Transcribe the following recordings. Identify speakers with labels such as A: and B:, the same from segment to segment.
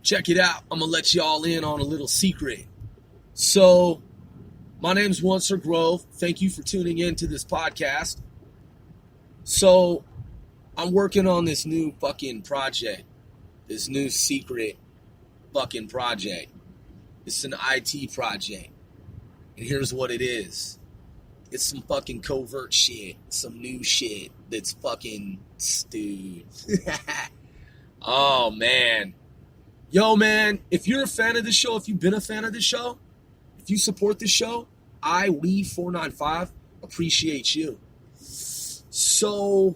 A: Check it out. I'm going to let y'all in on a little secret. So, my name's Oncer Grove. Thank you for tuning in to this podcast. So, I'm working on this new fucking project. This new secret fucking project. It's an IT project. And here's what it is. It's some fucking covert shit. Some new shit that's fucking stupid. Oh, man. Yo, man, if you're a fan of this show, if you've been a fan of this show, if you support this show, we 495 appreciate you. So,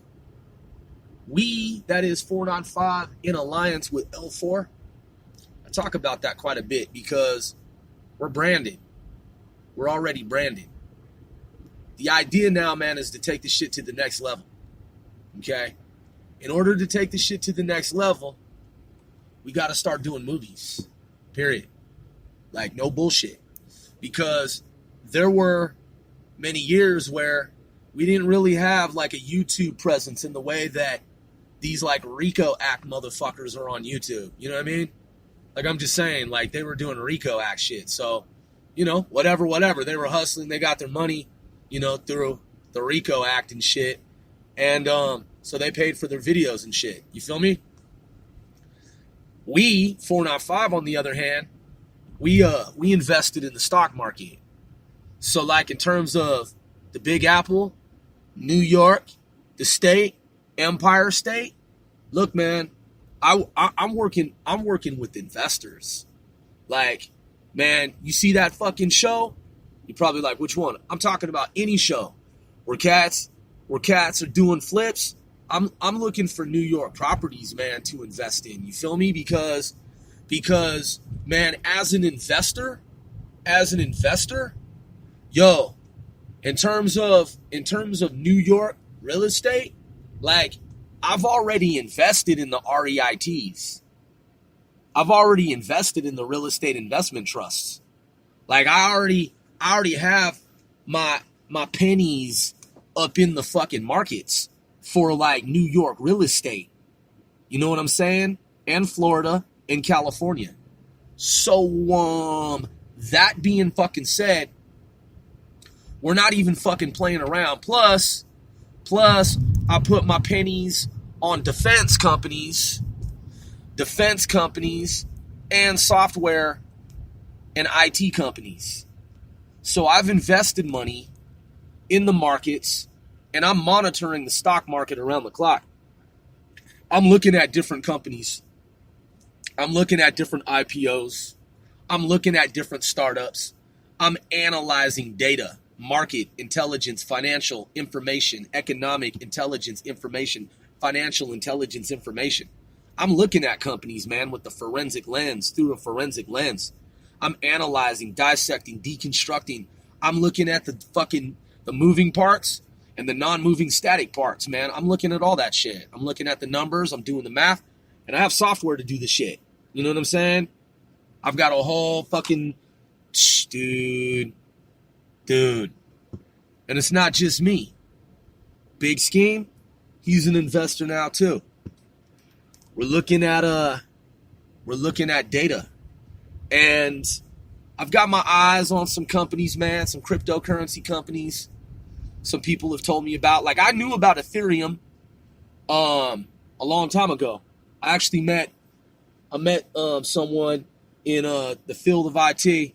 A: that is 495 in alliance with L4. I talk about that quite a bit because we're branded. We're already branded. The idea now, man, is to take the shit to the next level. Okay? In order to take the shit to the next level, we got to start doing movies. Period. Like, no bullshit. Because there were many years where we didn't really have, like, a YouTube presence in the way that these, like, RICO Act motherfuckers are on YouTube. You know what I mean? Like, I'm just saying, like, they were doing RICO Act shit. So, you know, whatever. They were hustling. They got their money, you know, through the RICO Act and shit. And so they paid for their videos and shit. You feel me? We, 495, on the other hand, we invested in the stock market. So, like, in terms of the Big Apple, New York, the state, Empire State, look, man, I'm working with investors. Like, man, you see that fucking show? You're probably like, which one? I'm talking about any show where cats are doing flips. I'm looking for New York properties, man, to invest in. You feel me? Because, man, as an investor, yo, in terms of New York real estate, like, I've already invested in the REITs. I've already invested in the real estate investment trusts. Like, I already have my pennies up in the fucking markets for, like, New York real estate. You know what I'm saying? And Florida and California. So, that being fucking said, we're not even fucking playing around. Plus, I put my pennies on defense companies, and software and IT companies. So I've invested money in the markets, and I'm monitoring the stock market around the clock. I'm looking at different companies. I'm looking at different IPOs. I'm looking at different startups. I'm analyzing data, market intelligence, financial information, economic intelligence information, financial intelligence information. I'm looking at companies, man, with the forensic lens, through a forensic lens. I'm analyzing, dissecting, deconstructing. I'm looking at the moving parts and the non-moving static parts, man. I'm looking at all that shit. I'm looking at the numbers. I'm doing the math. And I have software to do the shit. You know what I'm saying? I've got a whole fucking... Dude. And it's not just me. Big Scheme, he's an investor now too. We're looking at data. And I've got my eyes on some companies, man, some cryptocurrency companies. Some people have told me about, like, I knew about Ethereum a long time ago. I actually met someone in the field of IT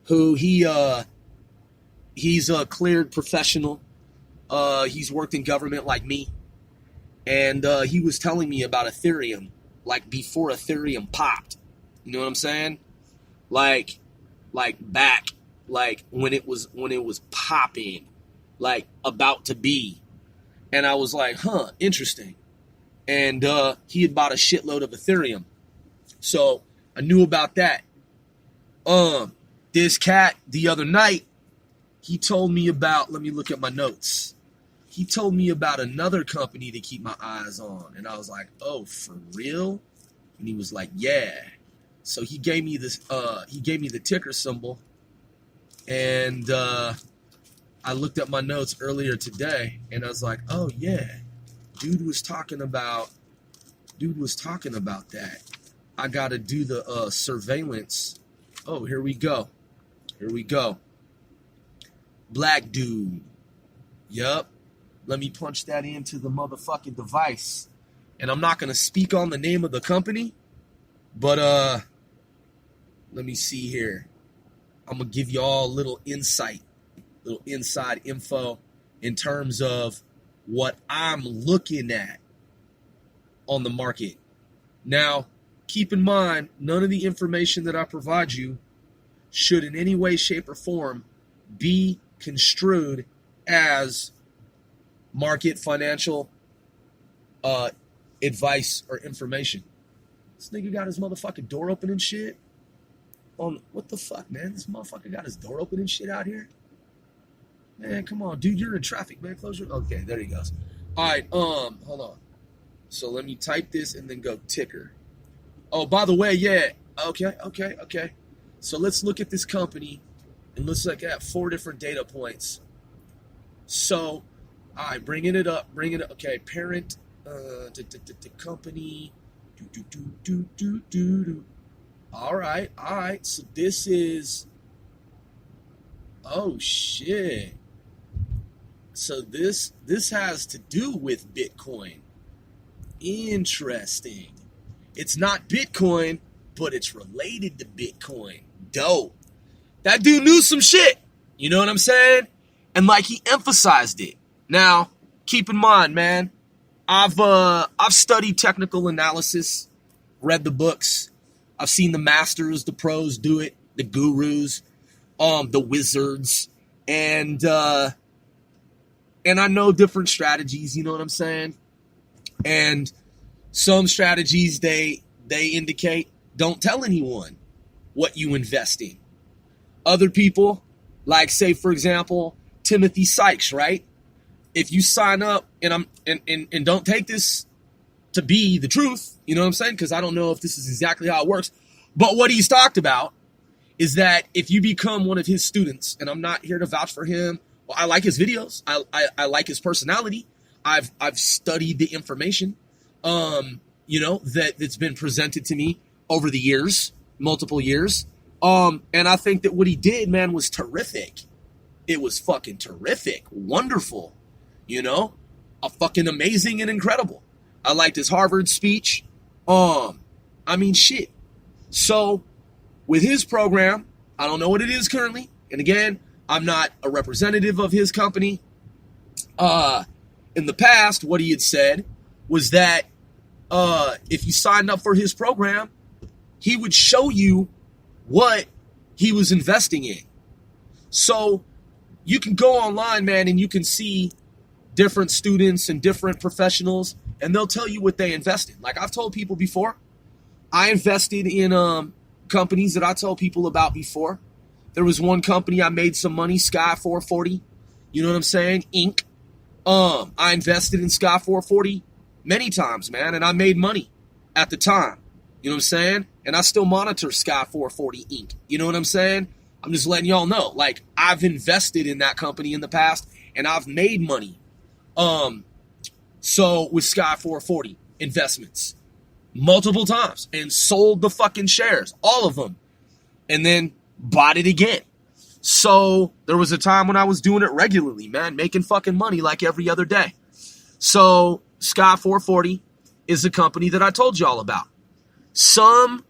A: who he's a cleared professional. He's worked in government like me. And he was telling me about Ethereum, like before Ethereum popped. You know what I'm saying? Like back, like when it was popping, like about to be. And I was like, huh, interesting. And he had bought a shitload of Ethereum. So I knew about that. This cat the other night, he told me about, let me look at my notes. He told me about another company to keep my eyes on. And I was like, oh, for real? And he was like, yeah. So he gave me this, he gave me the ticker symbol. And I looked at my notes earlier today and I was like, oh yeah, dude was talking about that. I gotta do the surveillance. Oh, here we go. Here we go. Black dude. Yup. Let me punch that into the motherfucking device. And I'm not gonna speak on the name of the company, but let me see here. I'm gonna give you all a little insight, little inside info in terms of what I'm looking at on the market. Now, keep in mind, none of the information that I provide you should in any way, shape, or form be construed as market financial advice or information. This nigga got his motherfucking door open and shit. What the fuck, man? This motherfucker got his door open and shit out here. Man, come on, dude, you're in traffic, man. Close your... Okay, there he goes. All right, hold on. So let me type this and then go ticker. Oh, by the way, yeah. Okay. So let's look at this company and let's look at 4 different data points. So, all right, bringing it up. Okay, parent, company. All right. So this is... Oh, shit. So this has to do with Bitcoin. Interesting. It's not Bitcoin, but it's related to Bitcoin. Dope. That dude knew some shit. You know what I'm saying? And like he emphasized it. Now, keep in mind, man, I've studied technical analysis, read the books. I've seen the masters, the pros do it, the gurus, the wizards, and I know different strategies, you know what I'm saying? And some strategies, they indicate don't tell anyone what you invest in. Other people, like say, for example, Timothy Sykes, right? If you sign up, and don't take this to be the truth, you know what I'm saying? Because I don't know if this is exactly how it works. But what he's talked about is that if you become one of his students, and I'm not here to vouch for him, well, I like his videos. I like his personality. I've studied the information, that's been presented to me over the years, multiple years. And I think that what he did, man, was terrific. It was fucking terrific, wonderful, fucking amazing and incredible. I liked his Harvard speech. Shit. So with his program, I don't know what it is currently. And again, I'm not a representative of his company. In the past, what he had said was that if you signed up for his program, he would show you what he was investing in. So you can go online, man, and you can see different students and different professionals, and they'll tell you what they invest in. Like I've told people before, I invested in companies that I told people about before. There was one company I made some money, Sky 440. You know what I'm saying? Inc. I invested in Sky 440 many times, man, and I made money at the time. You know what I'm saying? And I still monitor Sky 440 Inc. You know what I'm saying? I'm just letting y'all know. Like, I've invested in that company in the past, and I've made money. So with Sky 440 investments multiple times and sold the fucking shares, all of them, and then bought it again. So there was a time when I was doing it regularly, man, making fucking money like every other day. So Sky 440 is a company that I told y'all about. Some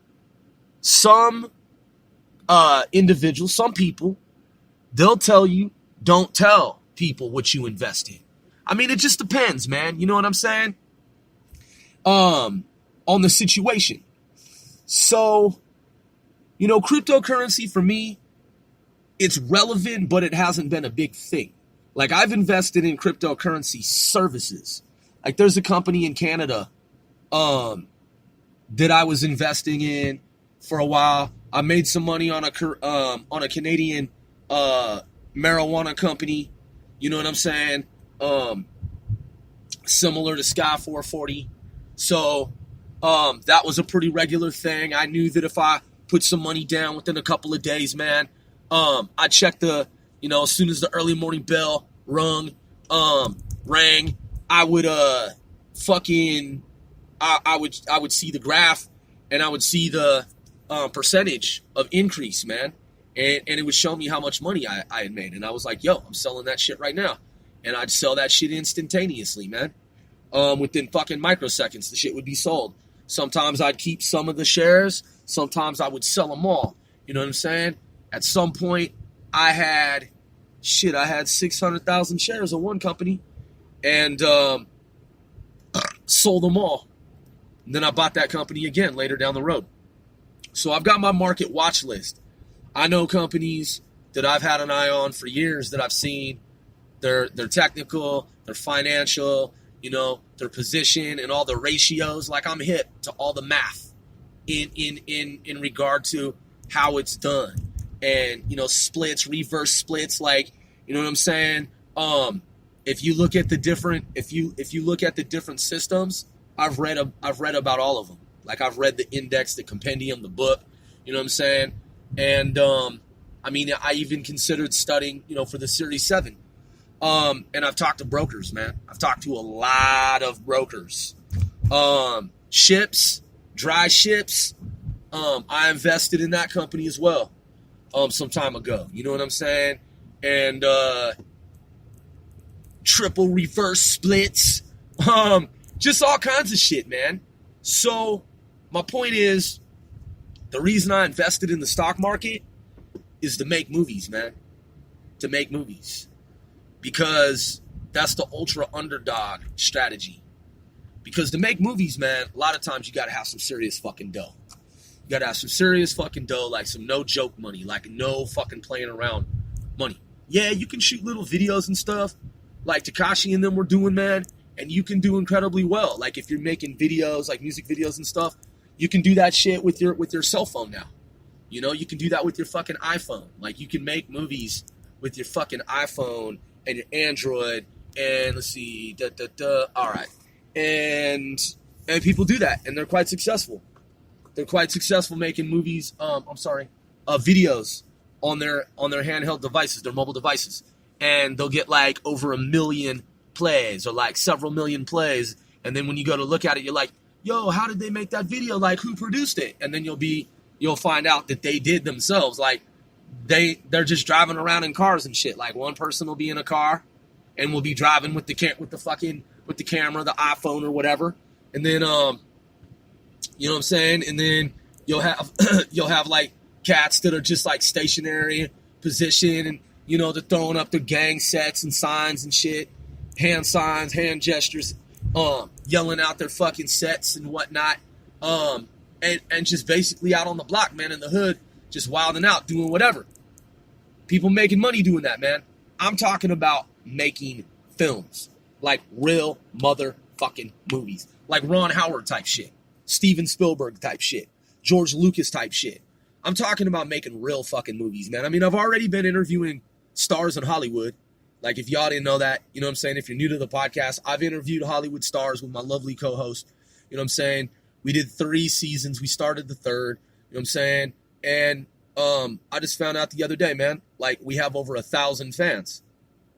A: individuals, some people, they'll tell you, don't tell people what you invest in. I mean, it just depends, man. You know what I'm saying? On the situation. So, cryptocurrency for me, it's relevant, but it hasn't been a big thing. Like, I've invested in cryptocurrency services. Like, there's a company in Canada that I was investing in for a while. I made some money on a Canadian marijuana company. You know what I'm saying? Similar to Sky 440. So that was a pretty regular thing. I knew that if I put some money down within a couple of days, man, I checked as soon as the early morning bell rang, I would I would see the graph, and I would see the percentage of increase, man. And it would show me how much money I had made. And I was like, yo, I'm selling that shit right now. And I'd sell that shit instantaneously, man. Within fucking microseconds, the shit would be sold. Sometimes I'd keep some of the shares. Sometimes I would sell them all. You know what I'm saying? At some point, I had 600,000 shares of one company and sold them all. And then I bought that company again later down the road. So I've got my market watch list. I know companies that I've had an eye on for years that I've seen their technical, their financial, you know, their position and all the ratios. Like, I'm hip to all the math in regard to how it's done. And, you know, splits, reverse splits, like, you know what I'm saying? If you look at the different systems, I've read about all of them. Like, I've read the index, the compendium, the book, you know what I'm saying? And I mean, I even considered studying, you know, for the Series 7. And I've talked to brokers, man. I've talked to a lot of brokers. Ships, dry ships. I invested in that company as well. Some time ago. You know what I'm saying? And triple reverse splits. Just all kinds of shit, man. So my point is, the reason I invested in the stock market is to make movies, man. To make movies. Because that's the ultra underdog strategy. Because to make movies, man, a lot of times you got to have some serious fucking dough. You got to have some serious fucking dough, like some no joke money, like no fucking playing around money. Yeah, you can shoot little videos and stuff like Tekashi and them were doing, man, and you can do incredibly well. Like, if you're making videos, like music videos and stuff, you can do that shit with your cell phone now. You know, you can do that with your fucking iPhone. Like, you can make movies with your fucking iPhone and your Android, and let's see, all right. And people do that, and they're quite successful. They're quite successful making movies, videos on their handheld devices, their mobile devices. And they'll get like over 1 million plays or like several million plays. And then when you go to look at it, you're like, yo, how did they make that video? Like, who produced it? And then you'll find out that they did themselves. Like, they're just driving around in cars and shit. Like, one person will be in a car and will be driving with the camera, the iPhone or whatever. And then, you know what I'm saying? And then you'll have like cats that are just like stationary position, and you know, they're throwing up their gang sets and signs and shit, hand signs, hand gestures, yelling out their fucking sets and whatnot, and just basically out on the block, man, in the hood, just wilding out, doing whatever. People making money doing that, man. I'm talking about making films, like real motherfucking movies, like Ron Howard type shit, Steven Spielberg type shit, George Lucas type shit. I'm talking about making real fucking movies, man. I mean, I've already been interviewing stars in Hollywood. Like, if y'all didn't know that, you know what I'm saying? If you're new to the podcast, I've interviewed Hollywood stars with my lovely co-host. You know what I'm saying? We did 3 seasons. We started the 3rd. You know what I'm saying? And I just found out the other day, man, like, we have over 1,000 fans.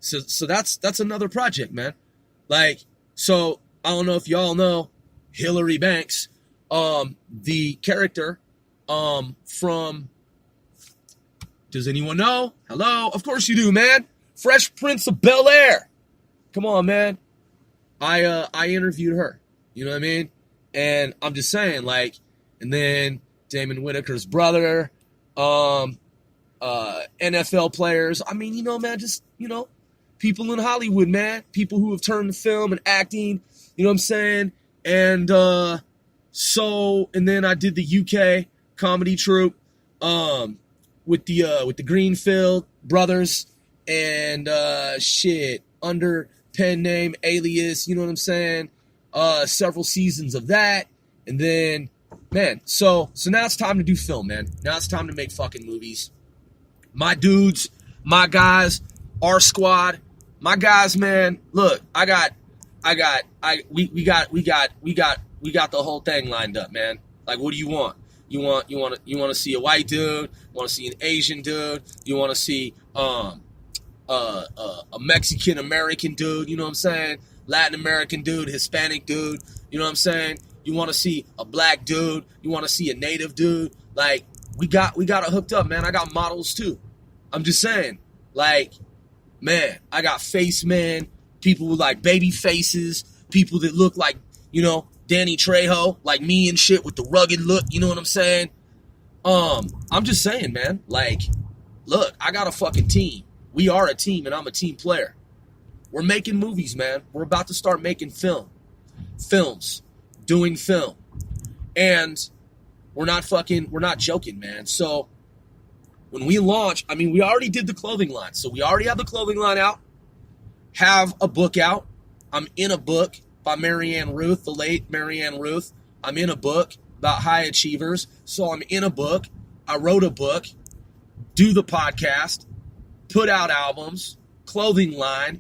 A: So that's another project, man. Like, so I don't know if y'all know Hillary Banks, the character from, does anyone know? Hello? Of course you do, man. Fresh Prince of Bel-Air. Come on, man. I interviewed her. You know what I mean? And I'm just saying, like, and then Damon Whitaker's brother, NFL players. I mean, you know, man, just, you know, people in Hollywood, man. People who have turned to film and acting. You know what I'm saying? And and then I did the UK comedy troupe with the Greenfield brothers and under pen name alias, you know what I'm saying? Several seasons of that. And then, man, so now it's time to do film, man. Now it's time to make fucking movies. My dudes, my guys, our squad, my guys, man. Look, we got the whole thing lined up, man. Like, what do you want? You want to see a white dude? You want to see an Asian dude? You want to see a Mexican American dude? You know what I'm saying? Latin American dude, Hispanic dude. You know what I'm saying? You want to see a black dude, you want to see a native dude, like, we got it hooked up, man. I got models too. I'm just saying, like, man, I got face men, people with like baby faces, people that look like, you know, Danny Trejo, like me and shit with the rugged look, you know what I'm saying? I'm just saying, man, like, look, I got a fucking team. We are a team, and I'm a team player. We're making movies, man. We're about to start making films, doing film. And we're not joking, man. So when we launch, I mean, we already did the clothing line. So we already have the clothing line out, have a book out. I'm in a book by Marianne Ruth, the late Marianne Ruth. I'm in a book about high achievers. So I'm in a book. I wrote a book, do the podcast, put out albums, clothing line,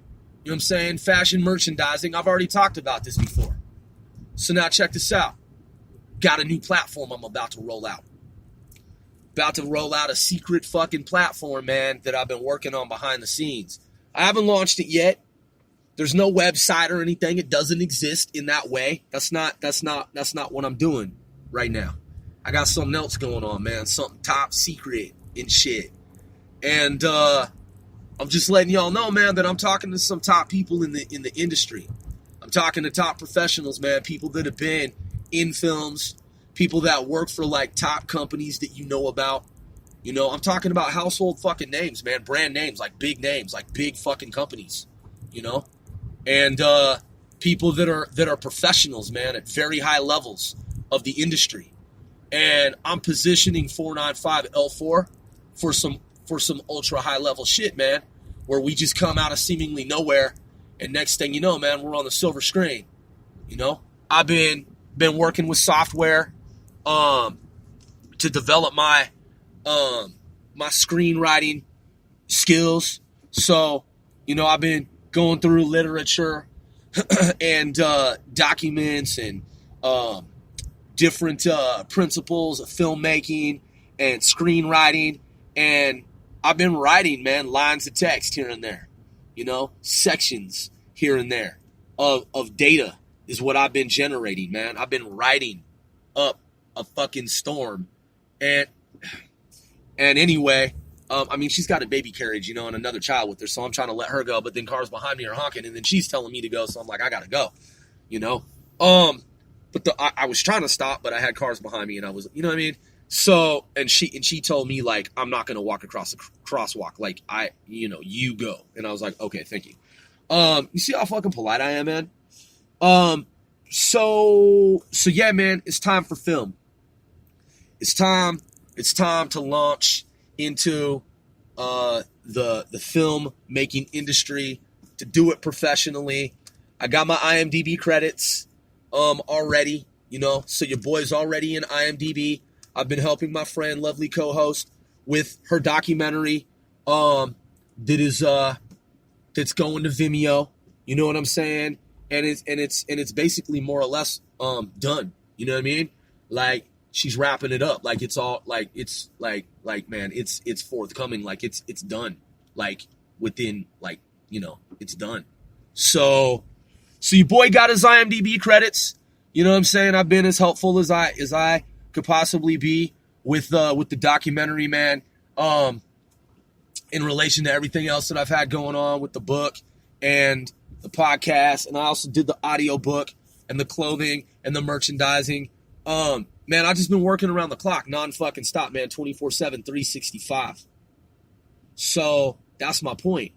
A: you know what I'm saying, fashion merchandising. I've already talked about this before. So now check this out. Got a new platform I'm about to roll out. About to roll out a secret fucking platform, man, that I've been working on behind the scenes. I haven't launched it yet. There's no website or anything. It doesn't exist in that way. That's not what I'm doing right now. I got something else going on, man. Something top secret and shit. And I'm just letting y'all know, man, that I'm talking to some top people in the industry. I'm talking to top professionals, man, people that have been in films, people that work for like top companies that you know about. You know, I'm talking about household fucking names, man, brand names, like big fucking companies, you know? And people that are professionals, man, at very high levels of the industry. And I'm positioning 495L4 for some ultra high level shit, man, where we just come out of seemingly nowhere, and next thing you know, man, we're on the silver screen. You know, I've been working with software to develop my my screenwriting skills. So, you know, I've been going through literature and documents and different principles of filmmaking and screenwriting, and I've been writing, man, lines of text here and there, you know, sections here and there of data is what I've been generating, man. I've been writing up a fucking storm. And anyway, I mean, she's got a baby carriage, you know, and another child with her, so I'm trying to let her go, but then cars behind me are honking, and then she's telling me to go, so I'm like, I gotta go, you know? But I was trying to stop, but I had cars behind me, and I was, you know what I mean? So, and she told me, like, I'm not gonna walk across the crosswalk, like, you go. And I was like, okay, thank you. You see how fucking polite I am, man? So yeah, man, it's time for film. It's time to launch into the film making industry, to do it professionally. I got my IMDb credits already, you know, so your boy's already in IMDb. I've been helping my friend, lovely co-host, with her documentary that's going to Vimeo. You know what I'm saying? And it's basically more or less done. You know what I mean? Like, she's wrapping it up. Like, it's all like, it's like man, it's forthcoming. Like, it's done. Like, within, like, you know, it's done. So your boy got his IMDb credits. You know what I'm saying? I've been as helpful as I could possibly be with the documentary, man. In relation to everything else that I've had going on with the book and the podcast, and I also did the audio book and the clothing and the merchandising. Man, I've just been working around the clock, non-fucking stop, man, 24/7, 365. So that's my point,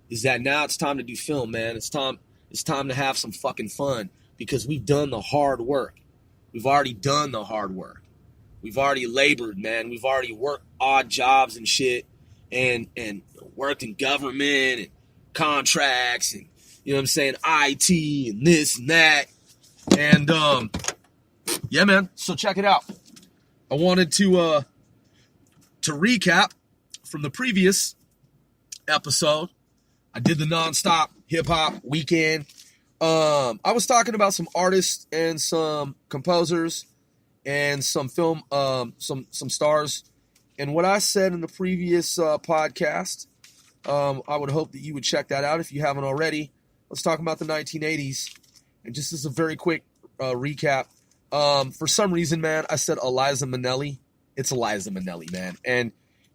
A: is that now it's time to do film, man. It's time to have some fucking fun, because we've done the hard work. We've already done the hard work. We've already labored, man. We've already worked odd jobs and shit, and worked in government and contracts and, you know what I'm saying, IT and this and that. And yeah, man. So check it out. I wanted to recap from the previous episode. I did the nonstop hip hop weekend. I was talking about some artists and some composers and some film, some stars. And what I said in the previous podcast, I would hope that you would check that out if you haven't already. Let's talk about the 1980s. And just as a very quick recap, For some reason, man, I said Eliza Minnelli. It's Eliza Minnelli, man.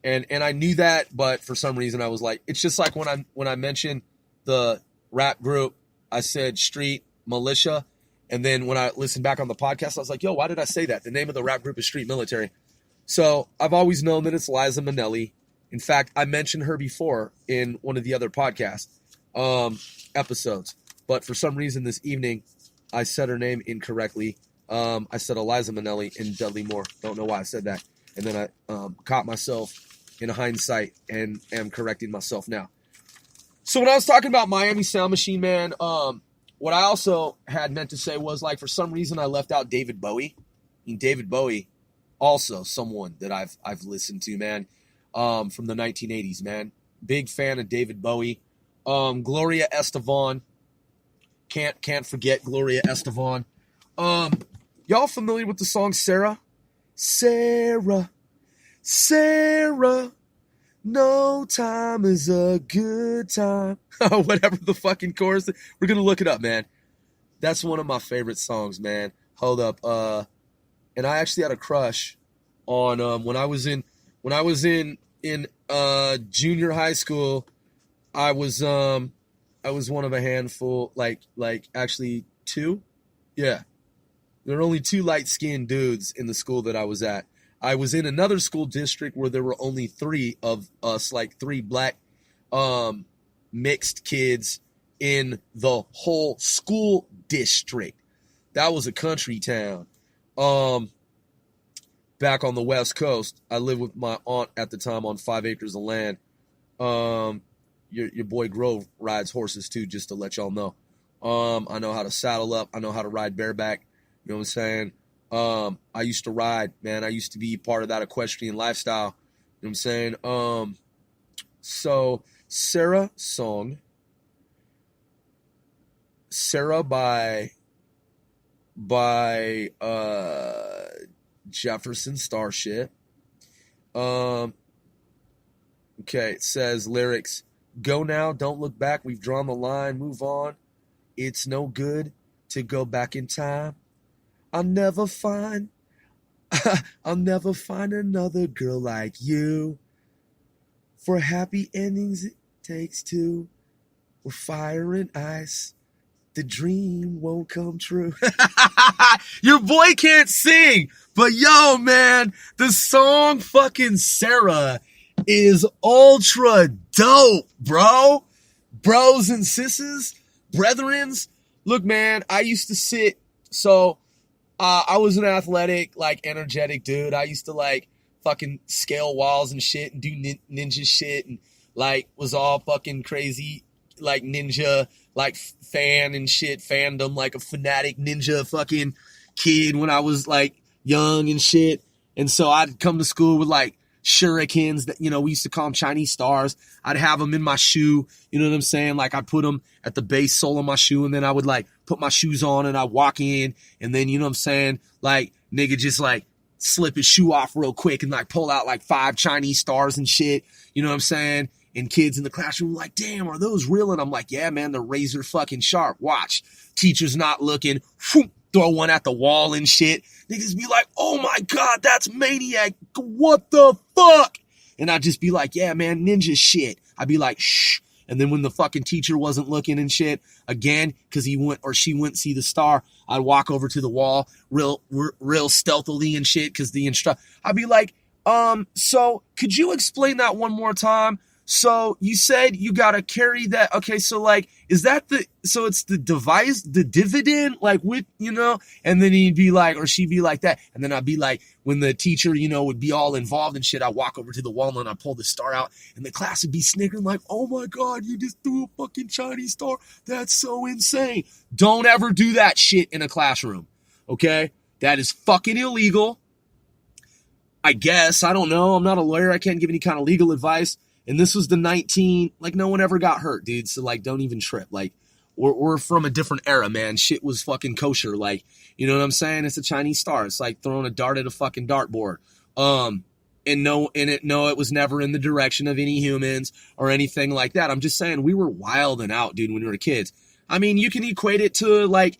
A: And I knew that, but for some reason I was like, it's just like when I mentioned the rap group, I said Street Militia. And then when I listened back on the podcast, I was like, yo, why did I say that? The name of the rap group is Street Military. So I've always known that it's Liza Minnelli. In fact, I mentioned her before in one of the other podcast episodes. But for some reason this evening, I said her name incorrectly. I said Eliza Minnelli in Dudley Moore. Don't know why I said that. And then I caught myself in hindsight and am correcting myself now. So when I was talking about Miami Sound Machine, man, what I also had meant to say was, like, for some reason I left out David Bowie. I mean, David Bowie, also someone that I've listened to, man, from the 1980s, man. Big fan of David Bowie. Gloria Estefan. Can't forget Gloria Estefan. Y'all familiar with the song Sarah? Sarah, Sarah, no time is a good time. Whatever the fucking chorus. We're going to look it up, man. That's one of my favorite songs, man. Hold up. And I actually had a crush on when I was in junior high school. I was one of a handful, like actually two. Yeah. There were only two light-skinned dudes in the school that I was at. I was in another school district where there were only three of us, like three black mixed kids in the whole school district. That was a country town. Back on the West Coast, I lived with my aunt at the time on 5 acres of land. Your boy Grove rides horses too, just to let y'all know. I know how to saddle up. I know how to ride bareback. You know what I'm saying? I used to ride, man. I used to be part of that equestrian lifestyle. You know what I'm saying? So Sarah song. Sarah by Jefferson Starship. Okay, it says lyrics. Go now, don't look back. We've drawn the line, move on. It's no good to go back in time. I'll never find another girl like you. For happy endings, it takes two. We're fire and ice. The dream won't come true. Your boy can't sing, but yo, man, the song fucking Sarah is ultra dope, bro. Bros and sisses, brethrens. Look, man, I used to sit, so I was an athletic, like, energetic dude. I used to, like, fucking scale walls and shit and do ninja shit and, like, was all fucking crazy, like, ninja, like, fan and shit, fandom, like a fanatic ninja fucking kid when I was, like, young and shit. And so I'd come to school with, like, shurikens that, you know, we used to call them Chinese stars. I'd have them in my shoe, you know what I'm saying? Like, I'd put them at the base sole of my shoe, and then I would, like, put my shoes on and I'd walk in, and then, you know what I'm saying? Like, nigga just, like, slip his shoe off real quick and, like, pull out, like, 5 Chinese stars and shit, you know what I'm saying? And kids in the classroom were like, damn, are those real? And I'm like, yeah, man, they're razor fucking sharp. Watch. Teacher's not looking. Whoop, throw one at the wall and shit. Niggas be like, oh my God, that's maniac. What the fuck? And I'd just be like, yeah, man, ninja shit. I'd be like, shh. And then when the fucking teacher wasn't looking and shit, again, because he went or she wouldn't see the star, I'd walk over to the wall real stealthily and shit, because the instructor, I'd be like, so could you explain that one more time? So you said you got to carry that. Okay. So like, is that so it's the device, the dividend, like with, you know, and then he'd be like, or she'd be like that. And then I'd be like, when the teacher, you know, would be all involved and shit, I'd walk over to the wall and I'd pull the star out, and the class would be snickering like, oh my God, you just threw a fucking Chinese star. That's so insane. Don't ever do that shit in a classroom. Okay. That is fucking illegal. I guess. I don't know. I'm not a lawyer. I can't give any kind of legal advice. And this was the like, no one ever got hurt, dude. So, like, don't even trip. Like, we're from a different era, man. Shit was fucking kosher. Like, you know what I'm saying? It's a Chinese star. It's like throwing a dart at a fucking dartboard. It was never in the direction of any humans or anything like that. I'm just saying we were wilding out, dude, when we were kids. I mean, you can equate it to, like,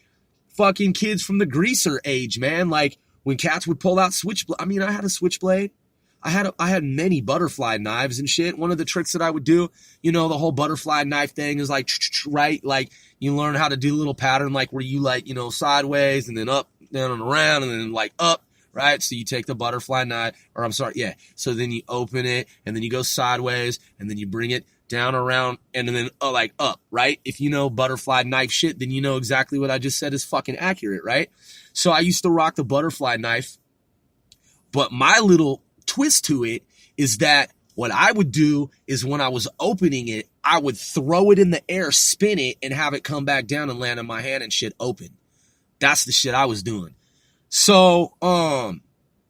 A: fucking kids from the greaser age, man. Like when cats would pull out switchblade. I mean, I had a switchblade. I had many butterfly knives and shit. One of the tricks that I would do, you know, the whole butterfly knife thing is like, right? Like you learn how to do a little pattern, like where you like, you know, sideways and then up, down and around and then like up, right? So you take the butterfly knife, or I'm sorry, yeah. So then you open it and then you go sideways and then you bring it down around and then like up, right? If you know butterfly knife shit, then you know exactly what I just said is fucking accurate, right? So I used to rock the butterfly knife, but my little twist to it is that what I would do is when I was opening it, I would throw it in the air, spin it, and have it come back down and land in my hand and shit open. That's the shit I was doing. So, you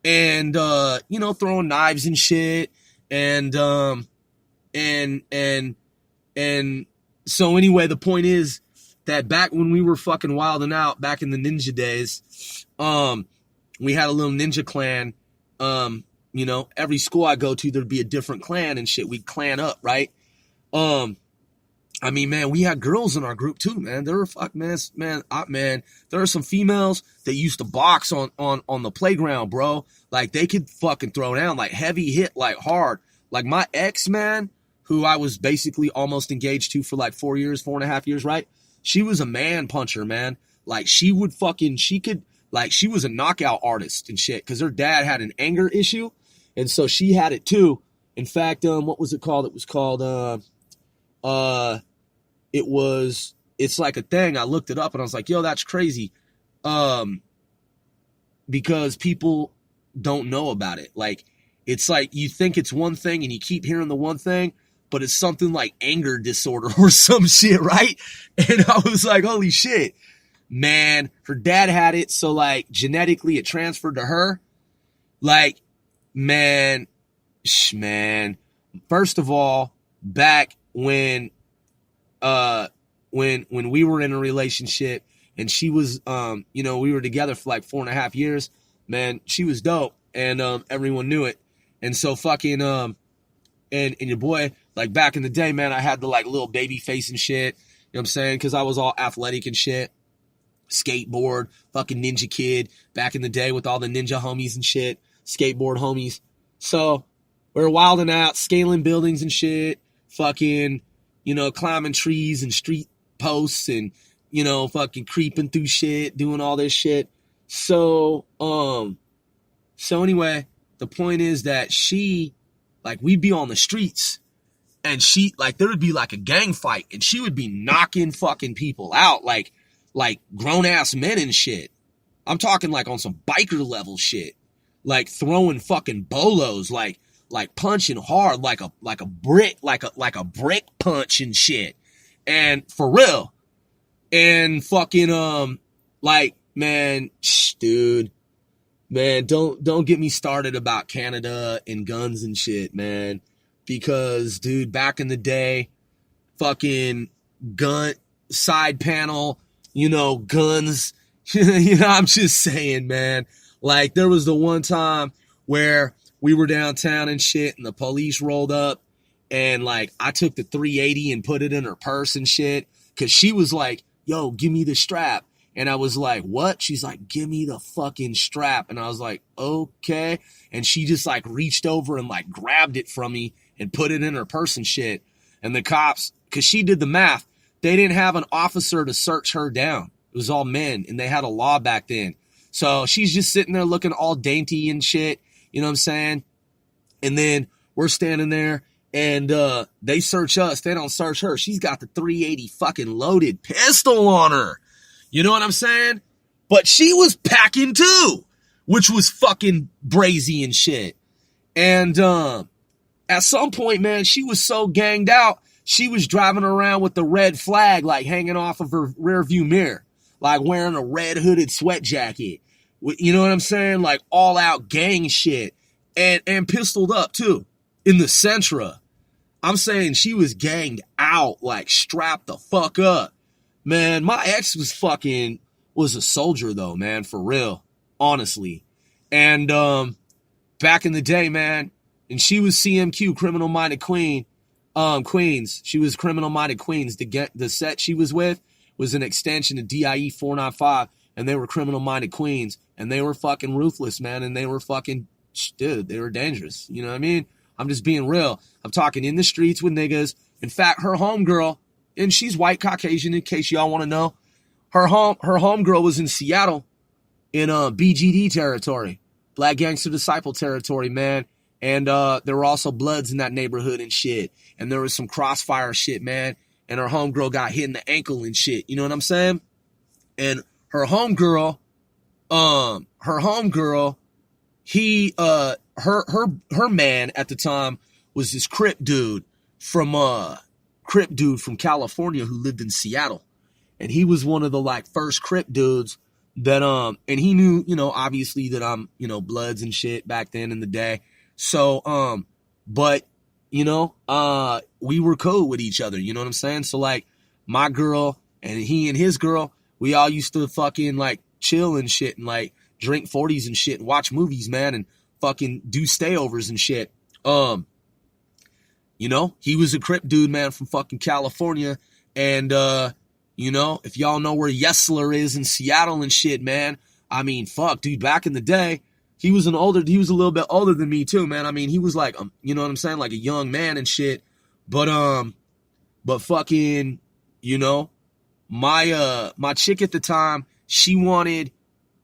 A: know, throwing knives and shit, and so anyway, the point is that back when we were fucking wilding out, back in the ninja days, we had a little ninja clan. You know, every school I go to, there'd be a different clan and shit. We'd clan up, right? I mean, man, we had girls in our group too, man. There were man. There are some females that used to box on the playground, bro. Like they could fucking throw down, like heavy hit, like hard. Like my ex, man, who I was basically almost engaged to for like 4.5 years, right? She was a man puncher, man. Like she was a knockout artist and shit, because her dad had an anger issue. And so she had it too. In fact, what was it called? It was called, it's like a thing. I looked it up and I was like, yo, that's crazy. Because people don't know about it. Like, it's like you think it's one thing and you keep hearing the one thing, but it's something like anger disorder or some shit, right? And I was like, holy shit, man, her dad had it. So like genetically it transferred to her. Like, man, first of all, back when we were in a relationship and she was, you know, we were together for like 4.5 years, man, she was dope and, everyone knew it. And so fucking, and your boy, like back in the day, man, I had the like little baby face and shit, you know what I'm saying? Cause I was all athletic and shit, skateboard, fucking ninja kid back in the day with all the ninja homies and shit, skateboard homies. So we were wilding out, scaling buildings and shit, fucking, you know, climbing trees and street posts and, you know, fucking creeping through shit, doing all this shit. So anyway, the point is that she, like, we'd be on the streets and she, like, there would be like a gang fight and she would be knocking fucking people out, like grown ass men and shit. I'm talking like on some biker level shit, like throwing fucking bolos, like punching hard, like a brick punch and shit. And for real. And fucking, like, man, dude, man, don't get me started about Canada and guns and shit, man. Because, dude, back in the day, fucking gun, side panel, you know, guns, you know, I'm just saying, man. Like, there was the one time where we were downtown and shit, and the police rolled up, and, like, I took the 380 and put it in her purse and shit, because she was like, yo, give me the strap. And I was like, what? She's like, give me the fucking strap. And I was like, okay. And she just, like, reached over and, like, grabbed it from me and put it in her purse and shit. And the cops, because she did the math, they didn't have an officer to search her down. It was all men, and they had a law back then. So she's just sitting there looking all dainty and shit. You know what I'm saying? And then we're standing there, and they search us. They don't search her. She's got the 380 fucking loaded pistol on her. You know what I'm saying? But she was packing too, which was fucking brazy and shit. And at some point, man, she was so ganged out, she was driving around with the red flag, like hanging off of her rear view mirror, like wearing a red hooded sweat jacket. You know what I'm saying? Like all out gang shit, and pistoled up too in the Sentra. I'm saying she was ganged out, like strapped the fuck up. Man, my ex was a soldier though, man, for real, honestly. And back in the day, man, and she was CMQ, Criminal Minded Queen, Queens. She was Criminal Minded Queens. The set she was with was an extension of DIE 495. and they were criminal-minded queens, and they were fucking ruthless, man, and they were fucking, dude, they were dangerous. You know what I mean? I'm just being real. I'm talking in the streets with niggas. In fact, her homegirl, and she's white Caucasian, in case y'all want to know, her homegirl was in Seattle in BGD territory, Black Gangster Disciple territory, man. And there were also Bloods in that neighborhood and shit. And there was some crossfire shit, man. And her homegirl got hit in the ankle and shit. You know what I'm saying? And her homegirl, her man at the time was this Crip dude from California who lived in Seattle. And he was one of the like first Crip dudes that and he knew, you know, obviously that I'm, you know, Bloods and shit back then in the day. So but you know, we were cool with each other, you know what I'm saying? So like my girl and he and his girl, we all used to fucking like chill and shit and like drink 40s and shit and watch movies, man, and fucking do stayovers and shit. You know, he was a Crip dude, man, from fucking California. And, you know, if y'all know where Yesler is in Seattle and shit, man, I mean, fuck, dude, back in the day, he was a little bit older than me too, man. I mean, he was like, you know what I'm saying? Like a young man and shit. But fucking, you know, my chick at the time,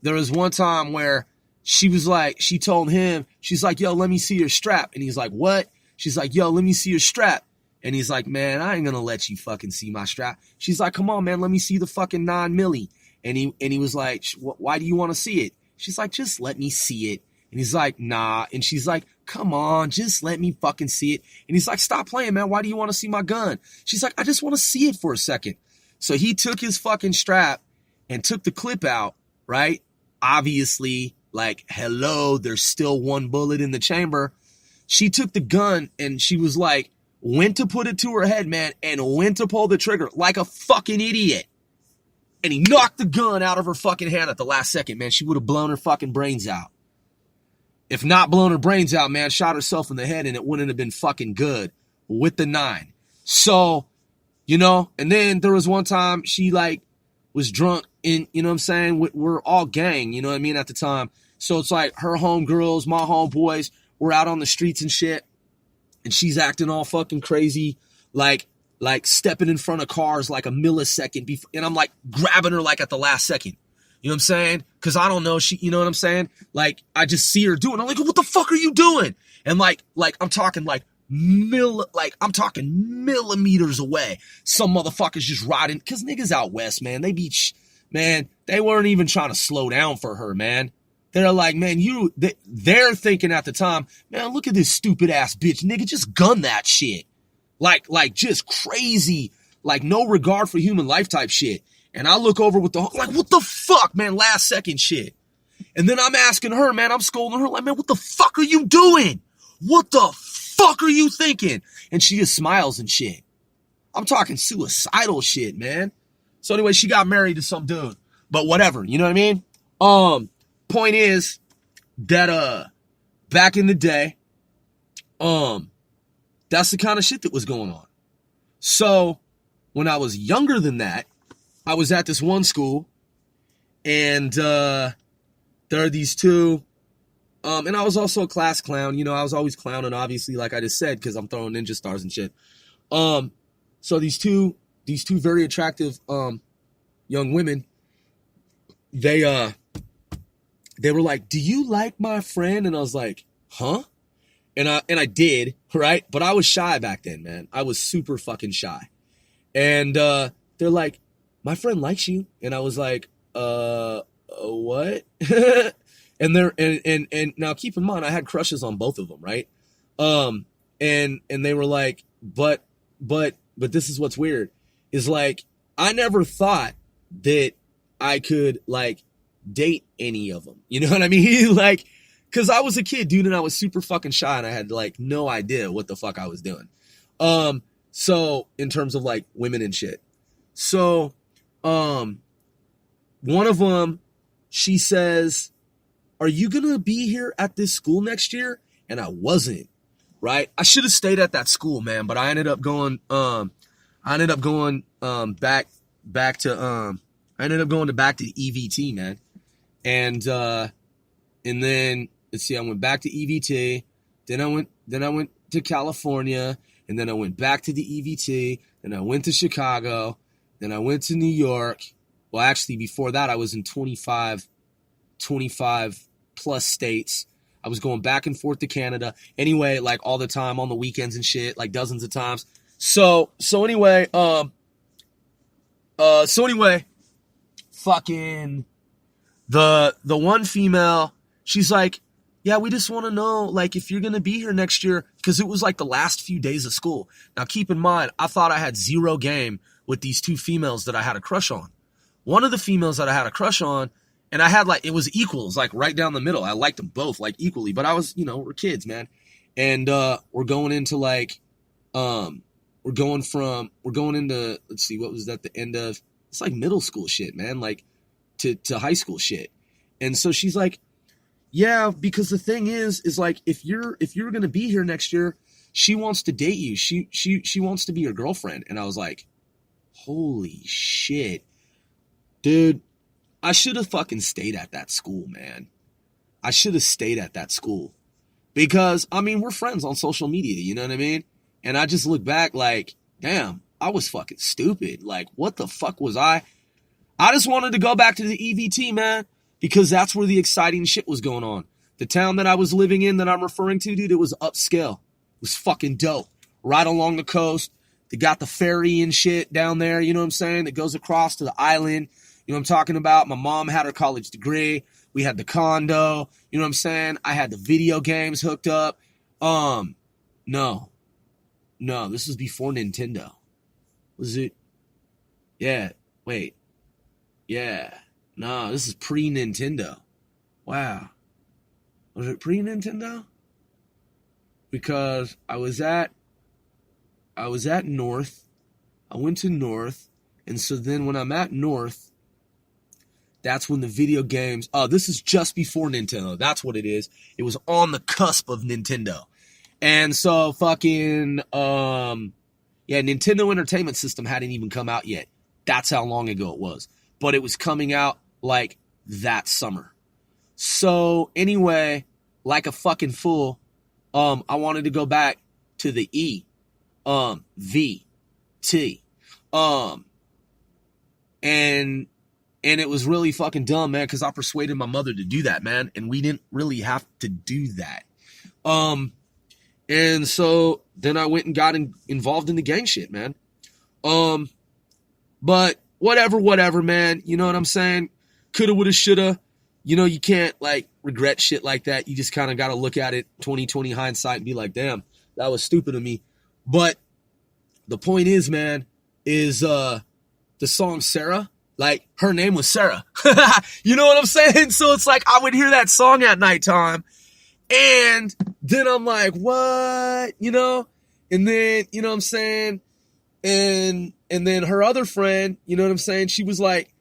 A: there was one time where she was like, she told him, she's like, yo, let me see your strap. And he's like, what? She's like, yo, let me see your strap. And he's like, man, I ain't gonna let you fucking see my strap. She's like, come on, man, let me see the fucking 9 milli. And he was like, why do you want to see it? She's like, just let me see it. And he's like, nah. And she's like, come on, just let me fucking see it. And he's like, stop playing, man. Why do you want to see my gun? She's like, I just want to see it for a second. So he took his fucking strap and took the clip out, right? Obviously, like, hello, there's still one bullet in the chamber. She took the gun and she was like, went to put it to her head, man, and went to pull the trigger like a fucking idiot. And he knocked the gun out of her fucking hand at the last second, man. She would have blown her fucking brains out. If not blown her brains out, man, shot herself in the head and it wouldn't have been fucking good with the 9. So, you know, and then there was one time she like was drunk in, you know what I'm saying? We're all gang, you know what I mean, at the time. So it's like her homegirls, my homeboys, were out on the streets and shit. And she's acting all fucking crazy, like stepping in front of cars like a millisecond before, and I'm like grabbing her like at the last second. You know what I'm saying? Because I don't know, you know what I'm saying? Like I just see her doing. I'm like, what the fuck are you doing? And like I'm talking I'm talking millimeters away. Some motherfuckers just riding, because niggas out west, man, they weren't even trying to slow down for her, man. They're like, man, they're thinking at the time, man, look at this stupid ass bitch, nigga, just gun that shit. Like just crazy, like no regard for human life type shit. And I look over with like, what the fuck, man, last second shit. And then I'm asking her, man, I'm scolding her like, man, what the fuck are you doing? What the fuck are you thinking? And she just smiles and shit. I'm talking suicidal shit, man. So anyway, she got married to some dude, but whatever, you know what I mean? Point is that back in the day, that's the kind of shit that was going on. So when I was younger than that, I was at this one school, and there are these two, and I was also a class clown. You know, I was always clowning, obviously, like I just said, because I'm throwing ninja stars and shit. So these two very attractive young women, they were like, do you like my friend? And I was like, huh? And I did, right? But I was shy back then, man. I was super fucking shy. And they're like, my friend likes you. And I was like, what? and now keep in mind, I had crushes on both of them, right? And they were like, but this is what's weird, is like, I never thought that I could like date any of them. You know what I mean? Like, cause I was a kid, dude, and I was super fucking shy and I had like no idea what the fuck I was doing. So in terms of like women and shit. So, one of them, she says, are you gonna be here at this school next year? And I wasn't, right? I should have stayed at that school, man, but I ended up going back to I ended up going back to EVT, man. And then let's see, I went back to EVT. Then I went to California, and then I went back to the EVT. Then I went to Chicago. Then I went to New York. Well, actually, before that, I was in 25 plus states. I was going back and forth to Canada. Anyway, like all the time on the weekends and shit, like dozens of times. So anyway, fucking the one female, she's like, yeah, we just want to know, like, if you're going to be here next year, because it was like the last few days of school. Now, keep in mind, I thought I had zero game with these two females that I had a crush on. One of the females that I had a crush on, and I had, like, it was equals, like, right down the middle. I liked them both, like, equally. But I was, we're kids, man. And we're going into, like, we're going into, let's see, what was that, the end of, it's like middle school shit, man, like, to high school shit. And so she's like, yeah, because the thing is like, if you're going to be here next year, she wants to date you. She wants to be your girlfriend. And I was like, holy shit, dude, I should have fucking stayed at that school, man. I should have stayed at that school because, I mean, we're friends on social media, you know what I mean? And I just look back like, damn, I was fucking stupid. Like, what the fuck was I? I just wanted to go back to the EVT, man. Because that's where the exciting shit was going on. The town that I was living in that I'm referring to, dude, it was upscale. It was fucking dope. Right along the coast. They got the ferry and shit down there, you know what I'm saying? That goes across to the island. You know what I'm talking about? My mom had her college degree. We had the condo. You know what I'm saying? I had the video games hooked up. No, this was before Nintendo. Was it? Yeah, wait. Yeah. No, this is pre-Nintendo. Wow. Was it pre-Nintendo? Because I was at North. I went to North. And so then when I'm at North, that's when the video games... Oh, this is just before Nintendo. That's what it is. It was on the cusp of Nintendo. And so fucking... Nintendo Entertainment System hadn't even come out yet. That's how long ago it was. But it was coming out like that summer. So anyway, like a fucking fool, I wanted to go back to the EVT. And it was really fucking dumb, man, because I persuaded my mother to do that, man, and we didn't really have to do that. And so then I went and got involved in the gang shit, man. But whatever, man. You know what I'm saying? Coulda, woulda, shoulda. You know, you can't, like, regret shit like that. You just kind of got to look at it 20/20 hindsight and be like, damn, that was stupid of me. But the point is, man, is the song Sarah, like, her name was Sarah. You know what I'm saying? So it's like I would hear that song at nighttime, and then I'm like, what? You know? And then, you know what I'm saying? And then her other friend, you know what I'm saying? She was like,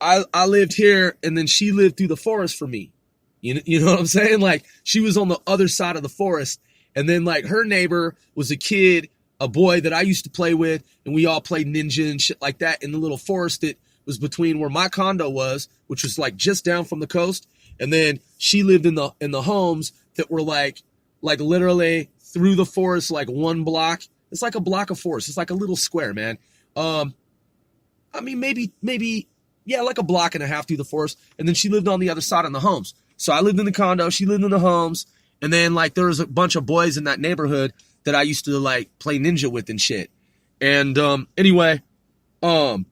A: I lived here, and then she lived through the forest for me. You know what I'm saying? Like, she was on the other side of the forest, and then, like, her neighbor was a boy that I used to play with, and we all played ninja and shit like that in the little forest that was between where my condo was, which was, like, just down from the coast, and then she lived in the homes that were, like literally through the forest, like, one block. It's like a block of forest. It's like a little square, man. I mean, maybe, yeah, like a block and a half through the forest. And then she lived on the other side in the homes. So I lived in the condo. She lived in the homes. And then, like, there was a bunch of boys in that neighborhood that I used to, like, play ninja with and shit. And anyway, I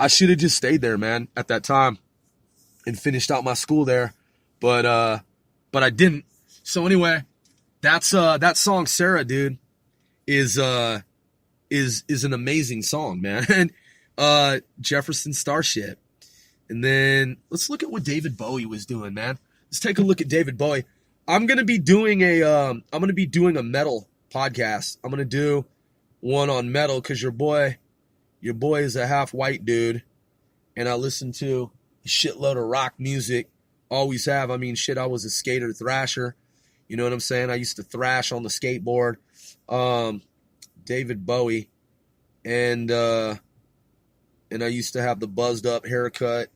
A: should have just stayed there, man, at that time and finished out my school there. But I didn't. So anyway, that song, Sarah, dude, is an amazing song, man. Jefferson Starship. And then let's look at what David Bowie was doing, man. Let's take a look at David Bowie. I'm going to be doing a metal podcast. I'm going to do one on metal cuz your boy is a half white dude, and I listen to a shitload of rock music. Always have. I mean, shit, I was a skater thrasher. You know what I'm saying? I used to thrash on the skateboard. David Bowie. And and I used to have the buzzed up haircut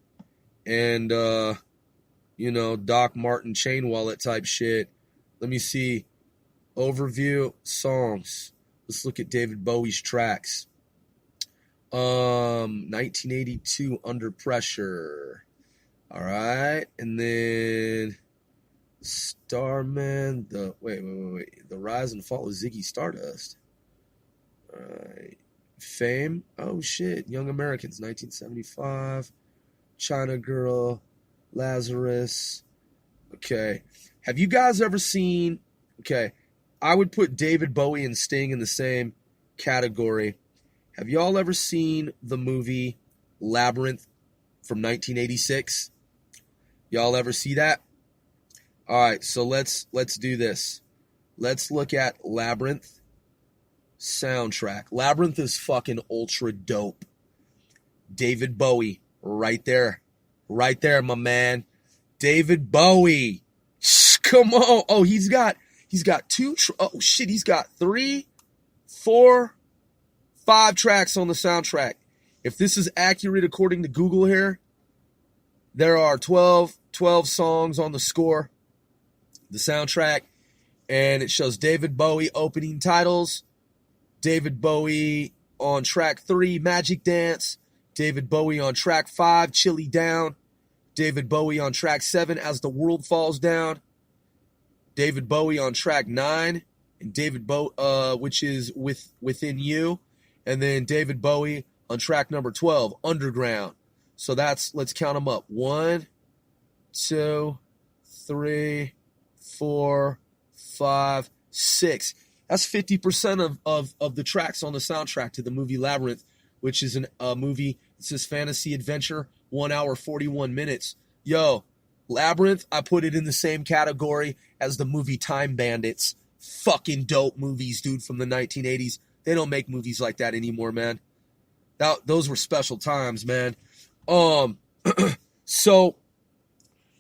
A: and, Doc Martin chain wallet type shit. Let me see. Overview songs. Let's look at David Bowie's tracks. 1982, Under Pressure. All right. And then Starman, the Rise and Fall of Ziggy Stardust. All right. Fame. Oh shit. Young Americans, 1975. China Girl, Lazarus. Okay. Have you guys ever seen, I would put David Bowie and Sting in the same category. Have y'all ever seen the movie Labyrinth from 1986? Y'all ever see that? All right, so let's do this. Let's look at Labyrinth soundtrack. Labyrinth is fucking ultra dope. David Bowie, right there, my man. David Bowie, come on. Oh, he's got he's got 3, 4, 5 tracks on the soundtrack. If this is accurate according to Google here, there are 12 songs on the score, the soundtrack, and it shows David Bowie opening titles, David Bowie on track 3, Magic Dance, David Bowie on track 5, Chilly Down, David Bowie on track 7, As the World Falls Down, David Bowie on track 9, and David Bowie, which is Within You, and then David Bowie on track number 12, Underground. So let's count them up. 1, 2, 3, 4, 5, 6. That's 50% of the tracks on the soundtrack to the movie Labyrinth, which is a movie. It says fantasy adventure, 1 hour, 41 minutes. Yo, Labyrinth, I put it in the same category as the movie Time Bandits. Fucking dope movies, dude, from the 1980s. They don't make movies like that anymore, man. Those were special times, man. So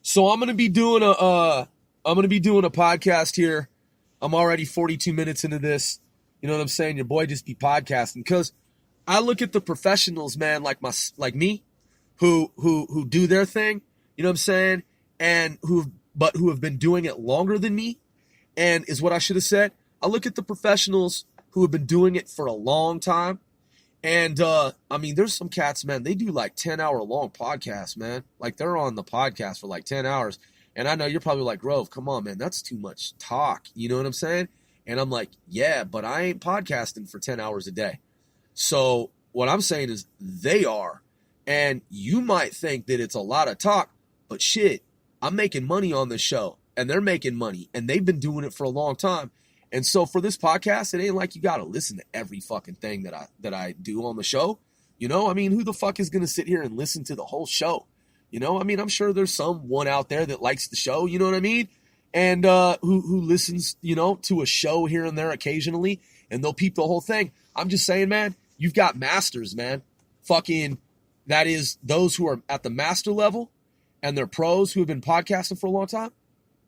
A: I'm gonna be doing a podcast here. I'm already 42 minutes into this. You know what I'm saying? Your boy just be podcasting because I look at the professionals, man, like me, who do their thing. You know what I'm saying? And who have been doing it longer than me, and is what I should have said. I look at the professionals who have been doing it for a long time. And, there's some cats, man, they do like 10-hour long podcasts, man. Like they're on the podcast for like 10 hours. And I know you're probably like, Grove, come on, man, that's too much talk. You know what I'm saying? And I'm like, yeah, but I ain't podcasting for 10 hours a day. So what I'm saying is they are. And you might think that it's a lot of talk, but shit, I'm making money on this show and they're making money and they've been doing it for a long time. And so for this podcast, it ain't like you got to listen to every fucking thing that I do on the show. You know, who the fuck is going to sit here and listen to the whole show? You know, I'm sure there's someone out there that likes the show, you know what I mean? And who listens, to a show here and there occasionally, and they'll peep the whole thing. I'm just saying, man, you've got masters, man. Fucking, that is those who are at the master level, and they're pros who have been podcasting for a long time.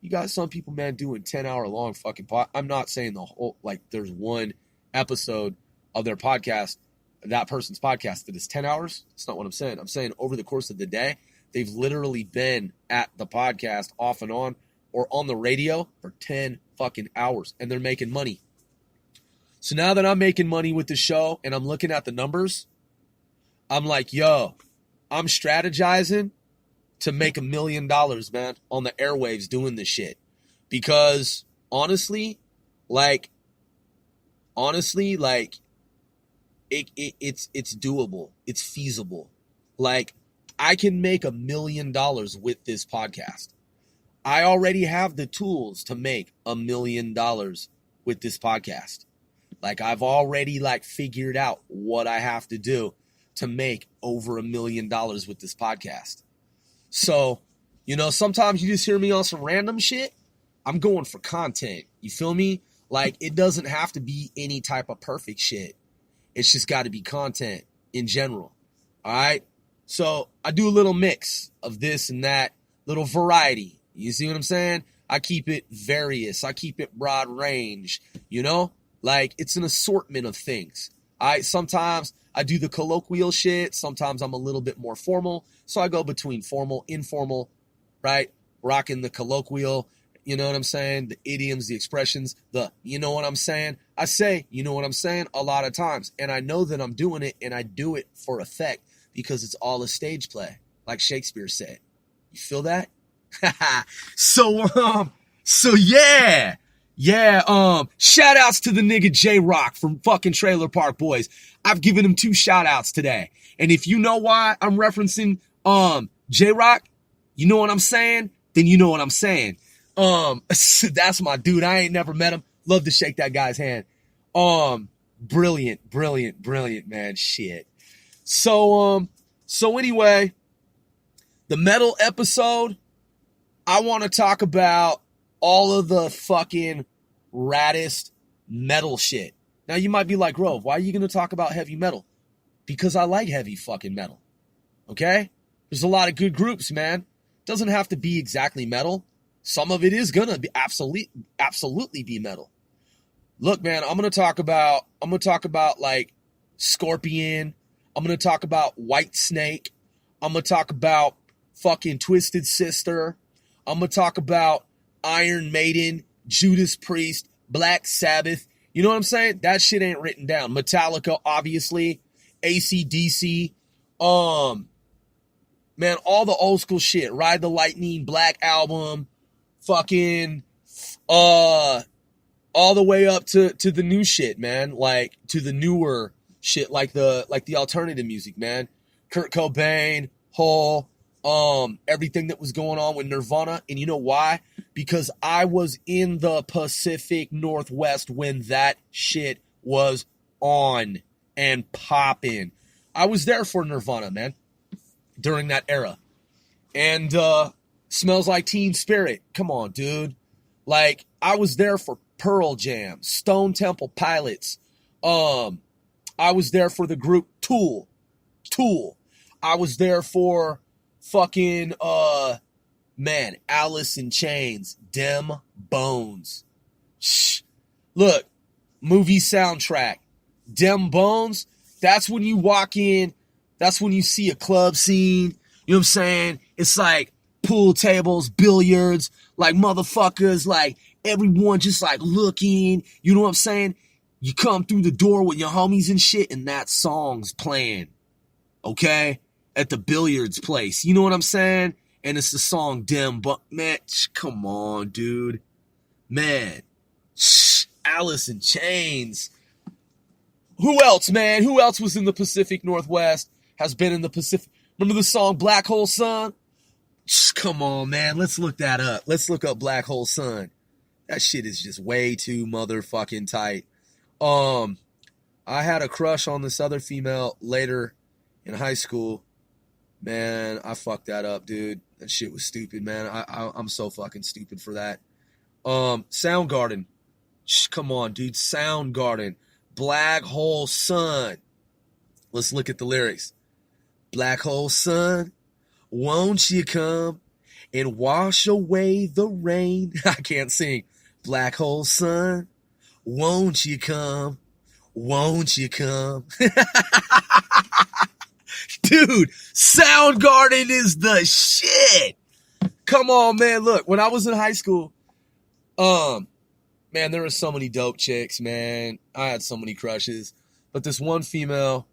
A: You got some people, man, doing 10-hour long fucking I'm not saying the whole, like there's one episode of their podcast, that person's podcast that is 10 hours. That's not what I'm saying. I'm saying over the course of the day, they've literally been at the podcast off and on or on the radio for 10 fucking hours and they're making money. So now that I'm making money with the show and I'm looking at the numbers, I'm like, yo, I'm strategizing to make $1 million, man, on the airwaves doing this shit. Because honestly, it's doable. It's feasible. Like, I can make $1 million with this podcast. I already have the tools to make $1 million with this podcast. Like, I've already figured out what I have to do to make over $1 million with this podcast. So, sometimes you just hear me on some random shit. I'm going for content. You feel me? Like, it doesn't have to be any type of perfect shit. It's just got to be content in general. All right? So, I do a little mix of this and that, little variety. You see what I'm saying? I keep it various. I keep it broad range, Like, it's an assortment of things. Sometimes I do the colloquial shit. Sometimes I'm a little bit more formal. So I go between formal, informal, right? Rocking the colloquial, you know what I'm saying? The idioms, the expressions, you know what I'm saying? I say, you know what I'm saying? A lot of times. And I know that I'm doing it, and I do it for effect because it's all a stage play, like Shakespeare said. You feel that? So yeah. Shout outs to the nigga J-Rock from fucking Trailer Park Boys. I've given him 2 shout outs today. And if you know why I'm referencing J-Rock, you know what I'm saying? Then you know what I'm saying. That's my dude. I ain't never met him. Love to shake that guy's hand. Brilliant, man. Shit. So anyway, the metal episode, I want to talk about all of the fucking raddest metal shit. Now you might be like, Grove, why are you going to talk about heavy metal? Because I like heavy fucking metal. Okay? There's a lot of good groups, man. Doesn't have to be exactly metal. Some of it is going to be absolutely be metal. Look, man, I'm going to talk about like Scorpion. I'm going to talk about Whitesnake. I'm going to talk about fucking Twisted Sister. I'm going to talk about Iron Maiden, Judas Priest, Black Sabbath. You know what I'm saying? That shit ain't written down. Metallica, obviously. AC/DC. Man, all the old school shit. Ride the Lightning, Black Album. Fucking, all the way up to the new shit, man. Like, to the newer shit, like the alternative music, man. Kurt Cobain, Hole, everything that was going on with Nirvana. And you know why? Because I was in the Pacific Northwest when that shit was on and popping. I was there for Nirvana, man, during that era. And Smells Like Teen Spirit. Come on, dude. Like, I was there for Pearl Jam, Stone Temple Pilots. I was there for the group Tool. I was there for fucking, Alice in Chains, Dem Bones. Shh. Look, movie soundtrack, Dem Bones. That's when you walk in. That's when you see a club scene. You know what I'm saying? It's like pool tables, billiards, like motherfuckers, like everyone just like looking. You know what I'm saying? You come through the door with your homies and shit, and that song's playing. Okay? At the billiards place. You know what I'm saying? And it's the song Dem, but man, come on, dude. Man. Alice in Chains. Who else, man? Who else was in the Pacific Northwest? Has been in the Pacific. Remember the song Black Hole Sun? Come on, man. Let's look that up. Let's look up Black Hole Sun. That shit is just way too motherfucking tight. I had a crush on this other female later in high school. Man, I fucked that up, dude. That shit was stupid, man. I'm so fucking stupid for that. Soundgarden. Come on, dude. Soundgarden. Black Hole Sun. Let's look at the lyrics. Black hole sun, won't you come and wash away the rain? I can't sing. Black hole sun, won't you come? Won't you come? Dude, Soundgarden is the shit. Come on, man. Look, when I was in high school, man, there were so many dope chicks, man. I had so many crushes. But this one female,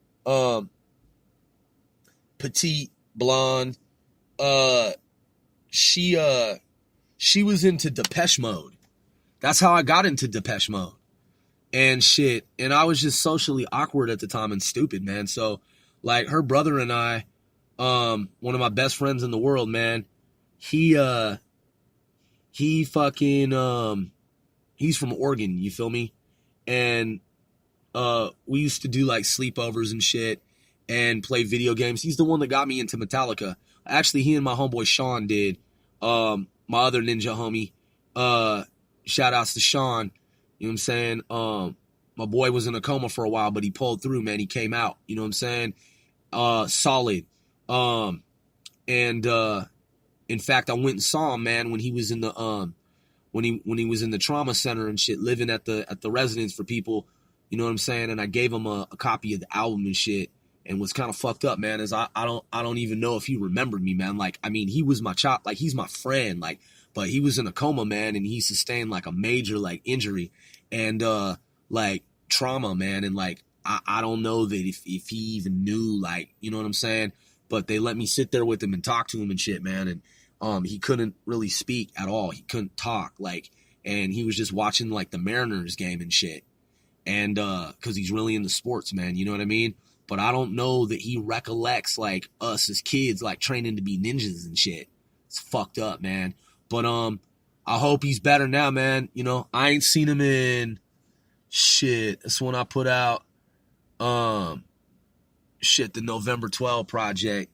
A: petite, blonde, she was into Depeche Mode. That's how I got into Depeche Mode. And shit. And I was just socially awkward at the time and stupid, man. So, like, her brother and I, one of my best friends in the world, man, he fucking, he's from Oregon, you feel me? And we used to do, like, sleepovers and shit and play video games. He's the one that got me into Metallica. Actually, he and my homeboy Sean did. My other ninja homie. Shout outs to Sean. You know what I'm saying? My boy was in a coma for a while, but he pulled through, man. He came out. You know what I'm saying? Solid. In fact, I went and saw him, man, when he was in the when he was in the trauma center and shit, living at the residence for people You know what I'm saying? And I gave him a copy of the album and shit. And what's kind of fucked up, man, is I don't even know if he remembered me, man. Like, I mean, he was my child, like he's my friend, like, but he was in a coma, man, and he sustained like a major like injury and like trauma, man. And like I don't know that if he even knew, like, you know what I'm saying? But they let me sit there with him and talk to him and shit, man. And he couldn't really speak at all. He couldn't talk, like, and he was just watching like the Mariners game and shit. And because he's really into sports, man, you know what I mean? But I don't know that he recollects like us as kids, like training to be ninjas and shit. It's fucked up, man. But I hope he's better now, man. You know, I ain't seen him in shit. That's when I put out the November 12 project.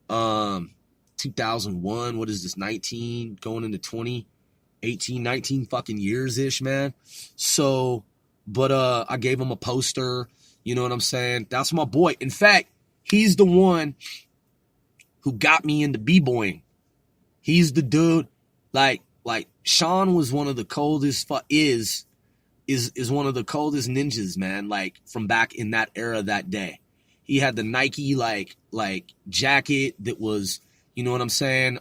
A: 2001. What is this? 19 going into 20, 18, 19 fucking years ish, man. So, but I gave him a poster. You know what I'm saying? That's my boy. In fact, he's the one who got me into b-boying. He's the dude. Like Sean was one of the coldest. Is one of the coldest ninjas, man. Like from back in that era, that day. He had the Nike like jacket that was, you know what I'm saying?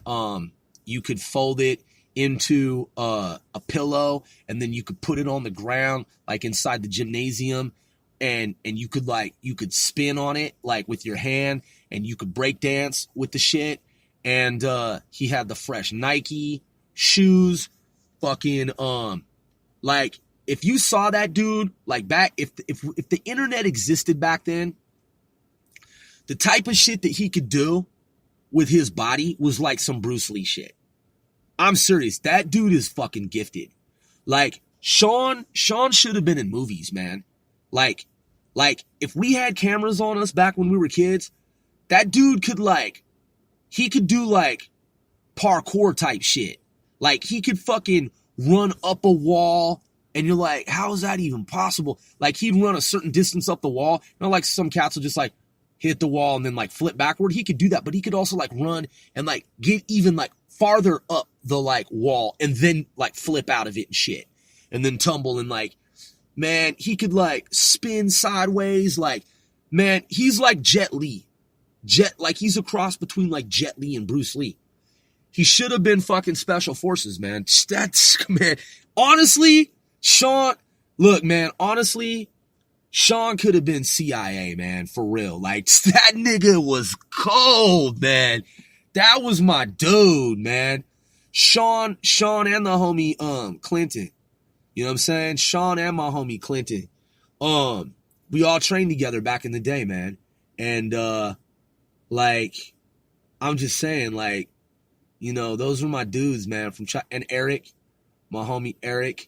A: You could fold it into a pillow, and then you could put it on the ground, like inside the gymnasium. And you could spin on it like with your hand, and you could break dance with the shit. And he had the fresh Nike shoes, fucking like if you saw that dude like back if the internet existed back then, the type of shit that he could do with his body was like some Bruce Lee shit. I'm serious. That dude is fucking gifted. Like Sean should have been in movies, man. Like if we had cameras on us back when we were kids, that dude could he could do like parkour type shit. Like he could fucking run up a wall, and you're like, how is that even possible? Like he'd run a certain distance up the wall. You know, like some cats will just like hit the wall and then like flip backward. He could do that, but he could also like run and like get even like farther up the like wall and then like flip out of it and shit. And then tumble and like, man, he could like spin sideways. Like, man, he's like Jet Li. Like he's a cross between like Jet Li and Bruce Lee. He should have been fucking special forces, man. Man, honestly, Sean could have been CIA, man, for real. Like that nigga was cold, man. That was my dude, man. Sean and the homie Clinton. You know what I'm saying? Sean and my homie Clinton. We all trained together back in the day, man. And like I'm just saying, like, you know, those were my dudes, man. And Eric, my homie Eric,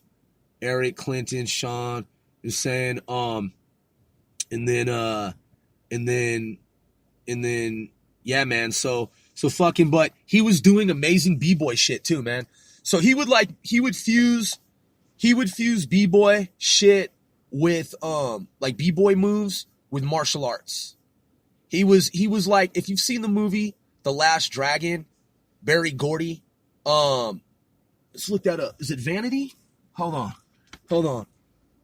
A: Clinton, Sean, you're saying, and then, yeah, man. So fucking, but he was doing amazing b-boy shit too, man. So he would fuse b-boy shit with like b-boy moves with martial arts. He was like, if you've seen the movie The Last Dragon, Barry Gordy, let's look that up. Is it Vanity? Hold on.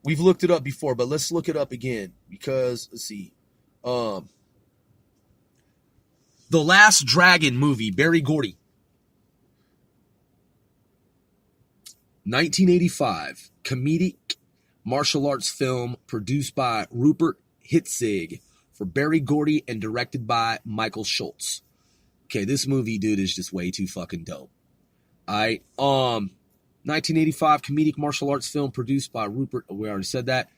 A: We've looked it up before, but let's look it up again because let's see. The Last Dragon movie, Barry Gordy. 1985, comedic martial arts film produced by Rupert Hitzig for Barry Gordy and directed by Michael Schultz. Okay, this movie, dude, is just way too fucking dope. All right, 1985 comedic martial arts film produced by Rupert. We already said that.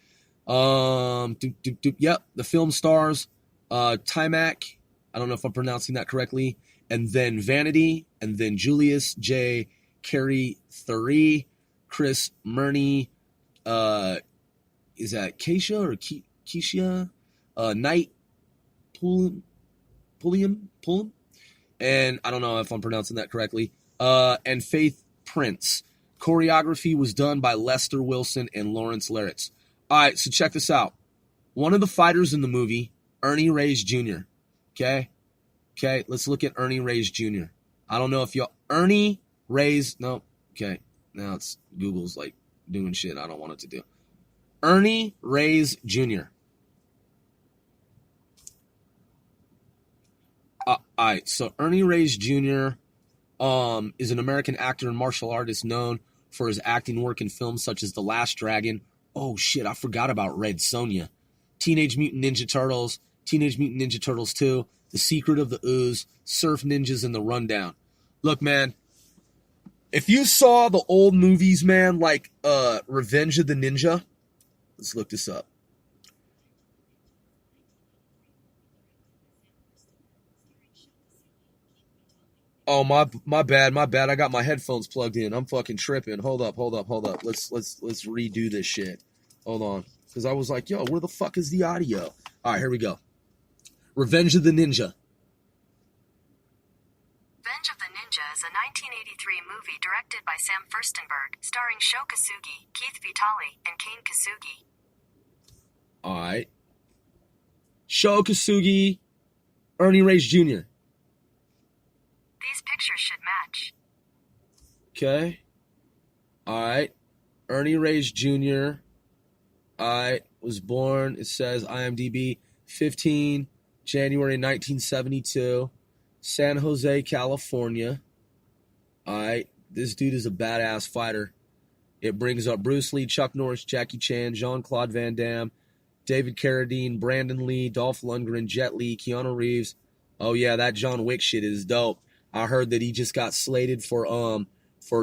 A: Yep, the film stars Timac. I don't know if I'm pronouncing that correctly. And then Vanity, and then Julius J. Carey Thury, Chris Murney, is that Keisha or Keisha? Knight Pulliam, and I don't know if I'm pronouncing that correctly. And Faith Prince. Choreography was done by Lester Wilson and Lawrence Laritz. All right, so check this out. One of the fighters in the movie, Ernie Reyes Jr. Okay, let's look at Ernie Reyes Jr. I don't know if y'all... Ernie Reyes... No, okay. Now it's Google's like doing shit I don't want it to do. Ernie Reyes Jr. All right, so Ernie Reyes Jr. Is an American actor and martial artist known for his acting work in films such as The Last Dragon. Oh shit, I forgot about Red Sonja. Teenage Mutant Ninja Turtles, Teenage Mutant Ninja Turtles 2, The Secret of the Ooze, Surf Ninjas, and The Rundown. Look, man, if you saw the old movies, man, like Revenge of the Ninja, let's look this up. Oh, my bad. I got my headphones plugged in. I'm fucking tripping. Hold up. Let's redo this shit. Hold on. Because I was like, yo, where the fuck is the audio? All right, here we go. Revenge of the Ninja.
B: Revenge of the Ninja is a 1983 movie directed by Sam Furstenberg, starring Sho Kosugi, Keith Vitale, and Kane Kosugi.
A: All right. Sho Kosugi, Ernie Reyes Jr.
B: These pictures should match.
A: Okay. All right. Ernie Reyes Jr. Was born, it says IMDb, 15 January 1972, San Jose, California. All right. This dude is a badass fighter. It brings up Bruce Lee, Chuck Norris, Jackie Chan, Jean-Claude Van Damme, David Carradine, Brandon Lee, Dolph Lundgren, Jet Li, Keanu Reeves. Oh yeah, that John Wick shit is dope. I heard that he just got slated for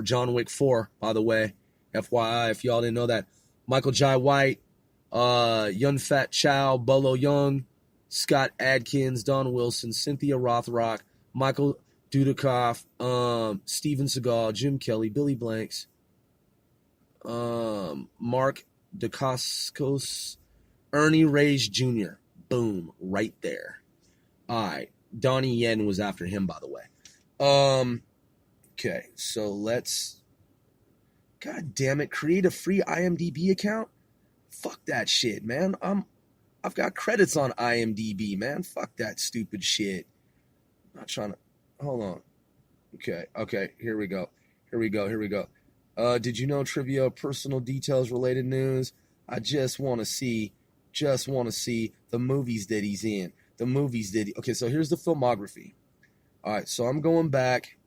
A: John Wick 4, by the way. FYI, if y'all didn't know that. Michael Jai White, Yun Fat Chow, Bolo Young, Scott Adkins, Don Wilson, Cynthia Rothrock, Michael Dudikoff, Steven Seagal, Jim Kelly, Billy Blanks, Mark Dacascos, Ernie Reyes Jr. Boom, right there. All right. Donnie Yen was after him, by the way. Okay, so let's, god damn it, create a free IMDb account? Fuck that shit, man. I've got credits on IMDb, man. Fuck that stupid shit. I'm not trying to, hold on. Okay, here we go. Did you know trivia, personal details, related news? I just want to see the movies that he's in. Okay, so here's the filmography. All right, so I'm going back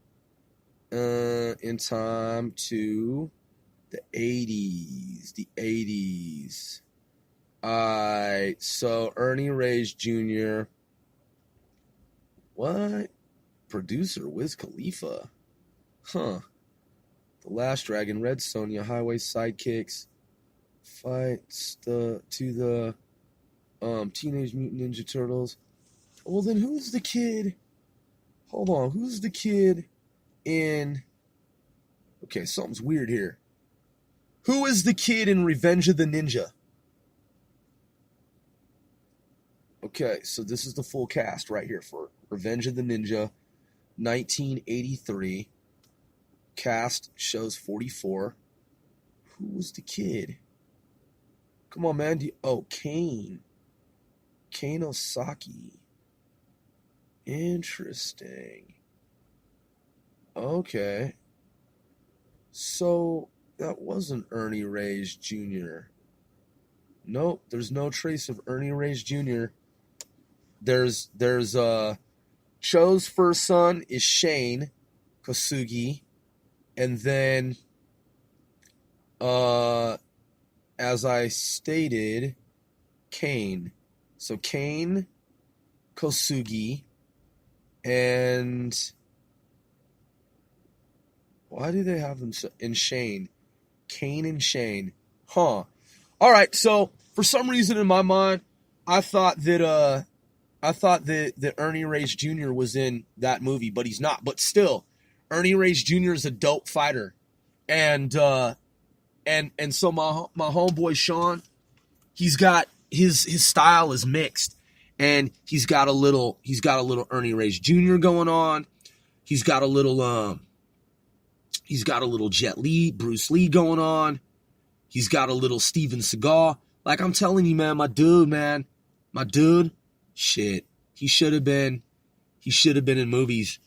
A: in time to the 80s. All right, so Ernie Reyes Jr. What? Producer Wiz Khalifa. Huh. The Last Dragon, Red Sonja, Highway Sidekicks, Fights to the Teenage Mutant Ninja Turtles. Well, then who's the kid? Hold on, who's the kid in... Okay, something's weird here. Who is the kid in Revenge of the Ninja? Okay, so this is the full cast right here for Revenge of the Ninja, 1983. Cast shows 44. Who was the kid? Come on, man. Kane. Kane Osaki. Interesting. Okay. So, that wasn't Ernie Reyes Jr. Nope, there's no trace of Ernie Reyes Jr. There's Cho's first son is Shane Kosugi. And then, as I stated, Kane. So Kane Kosugi. And why do they have them in Shane? Kane and Shane. Huh. All right, so for some reason in my mind, I thought that Ernie Reyes Jr. was in that movie, but he's not. But still, Ernie Reyes Jr. is a dope fighter. And so my homeboy Sean, he's got his style is mixed. And he's got a little Ernie Reyes Jr. going on. He's got a little Jet Li, Bruce Lee going on. He's got a little Steven Seagal. Like I'm telling you, man, my dude, shit. He should have been in movies.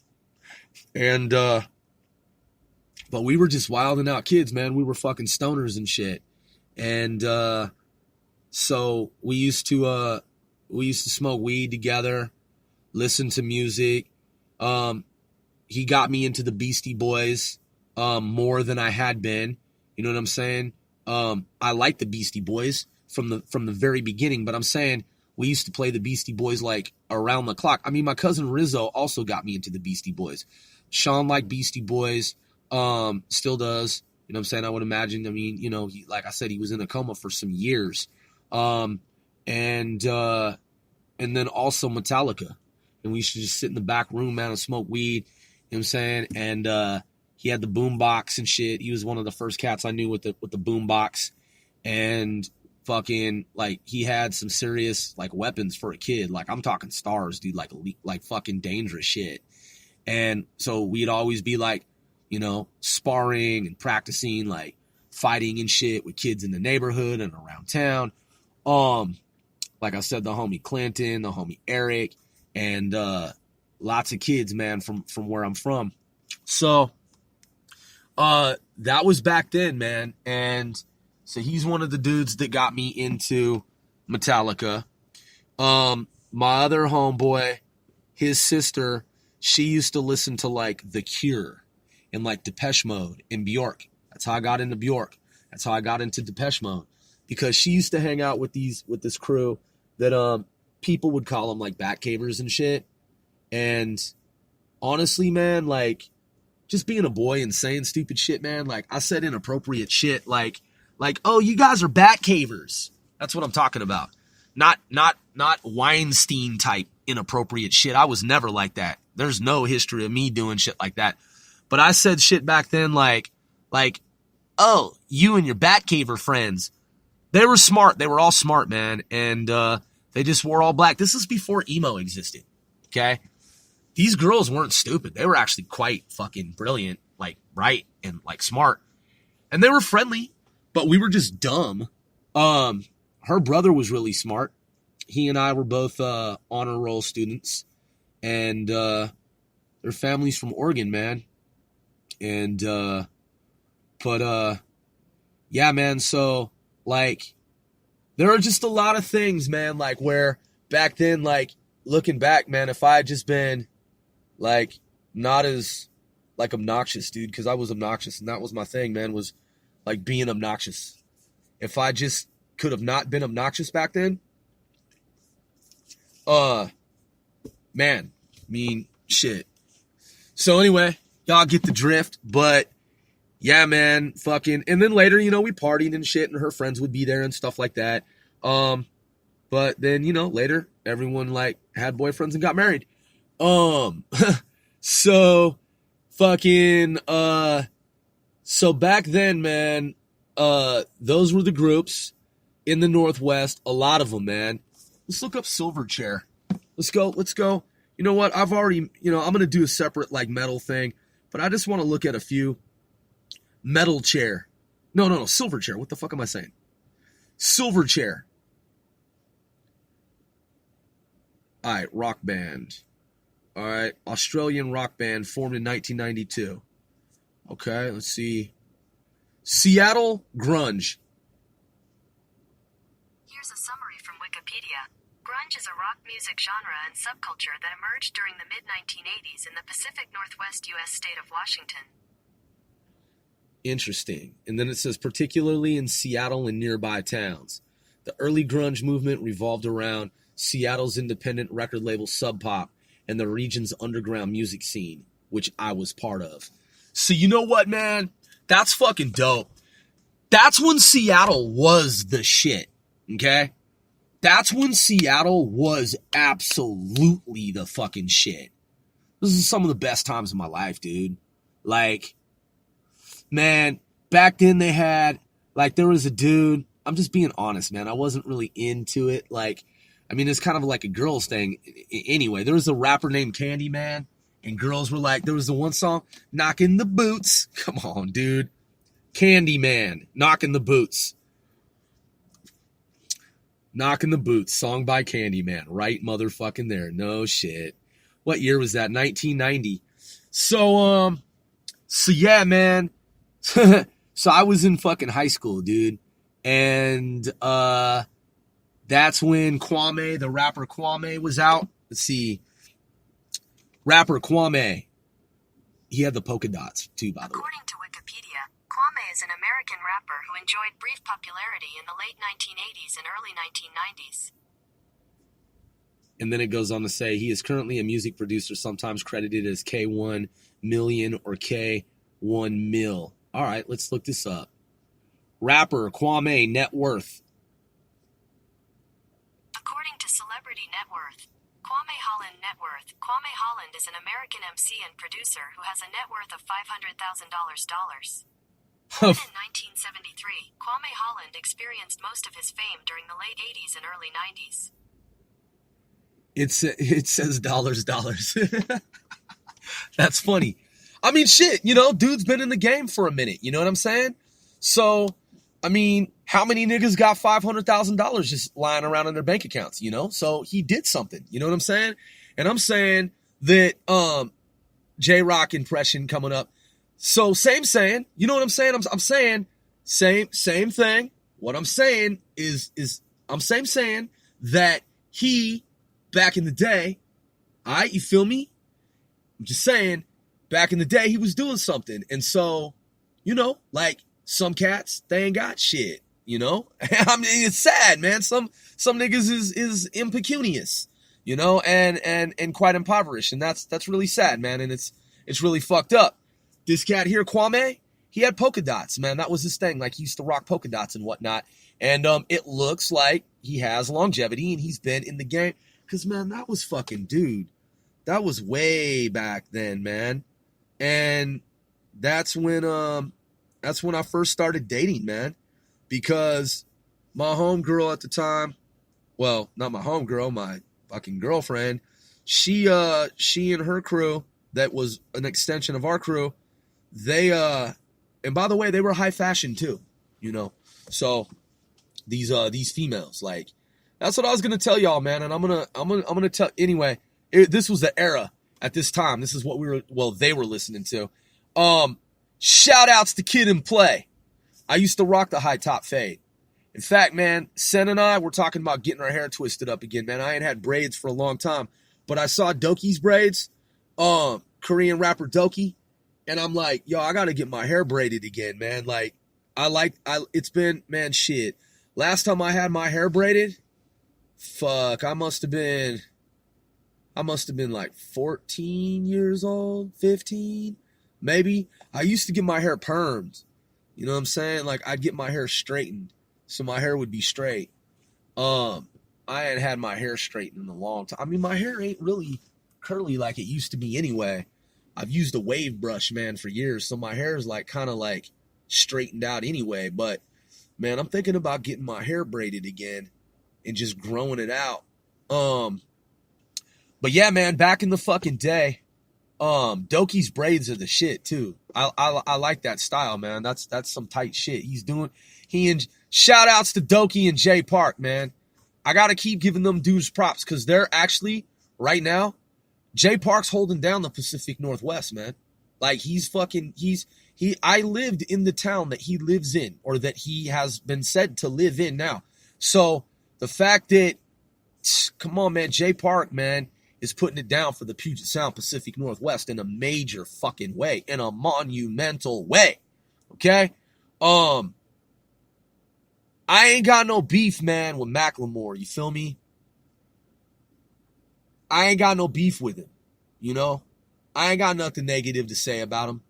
A: And but we were just wilding out kids, man. We were fucking stoners and shit. And So we used to smoke weed together, listen to music. He got me into the Beastie Boys more than I had been. You know what I'm saying? I like the Beastie Boys from the very beginning, but I'm saying we used to play the Beastie Boys like around the clock. I mean, my cousin Rizzo also got me into the Beastie Boys. Sean liked Beastie Boys, still does. You know what I'm saying? I would imagine. I mean, you know, like I said, he was in a coma for some years. And then also Metallica. And we used to just sit in the back room, man, and smoke weed. You know what I'm saying? And he had the boom box and shit. He was one of the first cats I knew with the boom box. And fucking, like, he had some serious, like, weapons for a kid. Like, I'm talking stars, dude, like fucking dangerous shit. And so we'd always be, like, you know, sparring and practicing, like, fighting and shit with kids in the neighborhood and around town. Like I said, the homie Clinton, the homie Eric, and lots of kids, man, from where I'm from. So that was back then, man. And so he's one of the dudes that got me into Metallica. My other homeboy, his sister, she used to listen to, like, The Cure and, like, Depeche Mode and Bjork. That's how I got into Bjork. That's how I got into Depeche Mode. Because she used to hang out with this crew that people would call them, like, Batcavers and shit. And honestly, man, like, just being a boy and saying stupid shit, man, like, I said inappropriate shit, like, oh, you guys are Batcavers. That's what I'm talking about. Not Weinstein type inappropriate shit. I was never like that. There's no history of me doing shit like that. But I said shit back then like, oh, you and your Batcaver friends. They were smart. They were all smart, man. And they just wore all black. This is before emo existed, okay? These girls weren't stupid. They were actually quite fucking brilliant, like, bright and, like, smart. And they were friendly, but we were just dumb. Her brother was really smart. He and I were both honor roll students. And their family's from Oregon, man. And, yeah, man, so, like, there are just a lot of things, man, like, where back then, like, looking back, man, if I had just been, like, not as, like, obnoxious, dude, because I was obnoxious, and that was my thing, man, was, like, being obnoxious. If I just could have not been obnoxious back then, man, I mean, shit. So anyway, y'all get the drift, but yeah, man, fucking, and then later, you know, we partied and shit, and her friends would be there and stuff like that. But then, you know, later, everyone, like, had boyfriends and got married. So, fucking, so back then, man, those were the groups in the Northwest, a lot of them, man. Let's look up Silverchair. Let's go. You know what, I've already, you know, I'm going to do a separate, like, metal thing, but I just want to look at a few. Metal Chair. No, Silverchair. What the fuck am I saying? Silverchair. All right, rock band. All right, Australian rock band formed in 1992. Okay, let's see. Seattle grunge.
B: Here's a summary from Wikipedia. Grunge is a rock music genre and subculture that emerged during the mid-1980s in the Pacific Northwest U.S. state of Washington.
A: Interesting. And then it says, particularly in Seattle and nearby towns. The early grunge movement revolved around Seattle's independent record label Sub Pop and the region's underground music scene, which I was part of. So you know what, man? That's fucking dope. That's when Seattle was the shit, okay? That's when Seattle was absolutely the fucking shit. This is some of the best times of my life, dude. Like, man, back then they had, like, there was a dude, I'm just being honest, man. I wasn't really into it. Like, I mean, it's kind of like a girls thing. Anyway, there was a rapper named Candyman, and girls were like, there was the one song, Knocking the Boots. Come on, dude. Candyman, Knocking the Boots. Knocking the Boots, song by Candyman. Right motherfucking there. No shit. What year was that? 1990. So yeah, man. So I was in fucking high school, dude. And That's when Kwame, the rapper Kwame, was out. Let's see. Rapper Kwame. He had the polka dots, too, by the way.
B: According to Wikipedia, Kwame is an American rapper who enjoyed brief popularity in the late 1980s and early 1990s.
A: And then it goes on to say he is currently a music producer, sometimes credited as K1 Million or K1 Mil. All right, let's look this up. Rapper Kwame net worth.
B: According to Celebrity Net Worth, Kwame Holland net worth. Kwame Holland is an American MC and producer who has a net worth of $500,000. Born in 1973, Kwame Holland experienced most of his fame during the late 80s and early 90s.
A: It says dollars. That's funny. I mean, shit, dude's been in the game for a minute. You know what I'm saying? So, I mean, how many niggas got $500,000 just lying around in their bank accounts, So he did something. You know what I'm saying? And I'm saying that J-Rock impression coming up. So same saying. You know what I'm saying? I'm saying same thing. What I'm saying is I'm saying that he back in the day, all right, you feel me? I'm just saying, back in the day, he was doing something. And so, like some cats, they ain't got shit, I mean, it's sad, man. Some niggas is impecunious, and quite impoverished. And that's really sad, man. And it's really fucked up. This cat here, Kwame, he had polka dots, man. That was his thing. Like, he used to rock polka dots and whatnot. And it looks like he has longevity and he's been in the game. Because, man, that was fucking, dude. That was way back then, man. And that's when I first started dating, man. Because my homegirl at the time, well, not my homegirl, my fucking girlfriend, she and her crew, that was an extension of our crew, they, and by the way, they were high fashion too, So these females, like, that's what I was gonna tell y'all, man. And I'm gonna tell anyway. This was the era at this time. This is what they were listening to. Shout outs to Kid and Play. I used to rock the high top fade. In fact, man, Sen and I were talking about getting our hair twisted up again, man. I ain't had braids for a long time, but I saw Doki's braids, Korean rapper Doki, and I'm like, yo, I gotta get my hair braided again, man. Like, it's been, man, shit. Last time I had my hair braided, fuck, I must have been like 14 years old, 15, maybe. I used to get my hair permed. You know what I'm saying? Like, I'd get my hair straightened so my hair would be straight. I ain't had my hair straightened in a long time. I mean, my hair ain't really curly like it used to be anyway. I've used a wave brush, man, for years, so my hair is like kind of like straightened out anyway. But, man, I'm thinking about getting my hair braided again and just growing it out. But yeah, man, back in the fucking day, Doki's braids are the shit too. I like that style, man. That's some tight shit. Shout outs to Doki and Jay Park, man. I gotta keep giving them dudes props because they're actually right now, Jay Park's holding down the Pacific Northwest, man. Like, I lived in the town that he lives in, or that he has been said to live in now. So the fact that, come on, man, Jay Park, man, is putting it down for the Puget Sound Pacific Northwest in a major fucking way, in a monumental way. Okay? I ain't got no beef, man, with Macklemore. You feel me? I ain't got no beef with him. I ain't got nothing negative to say about him.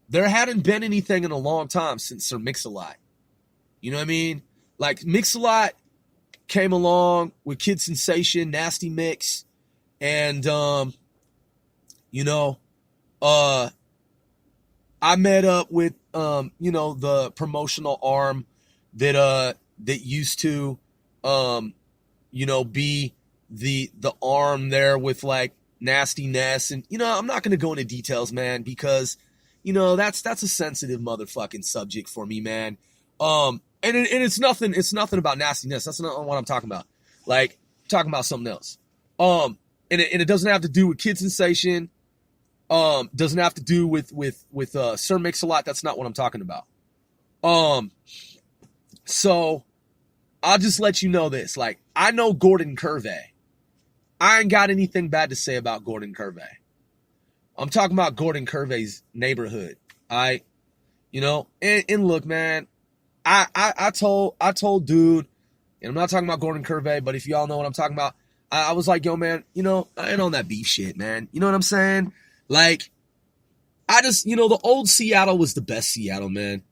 A: There hadn't been anything in a long time since Sir Mix-a-Lot. You know what I mean? Like, Mix-a-Lot came along with Kid Sensation, Nasty Mix, and I met up with the promotional arm that used to be the arm there with like Nasty Ness, and I'm not gonna go into details, man, because that's a sensitive motherfucking subject for me, man. And it's nothing about nastiness. That's not what I'm talking about. Like, I'm talking about something else. And it doesn't have to do with Kid Sensation. Doesn't have to do with Sir Mix-a-Lot. That's not what I'm talking about. So I'll just let you know this. Like, I know Gordon Curvey. I ain't got anything bad to say about Gordon Curvey. I'm talking about Gordon Curvey's neighborhood. You know, and look, man, I told dude, and I'm not talking about Gordon Curvey, but if y'all know what I'm talking about, I was like, yo, man, you know, I ain't on that beef shit, man. You know what I'm saying? Like, I just, you know, the old Seattle was the best Seattle, man.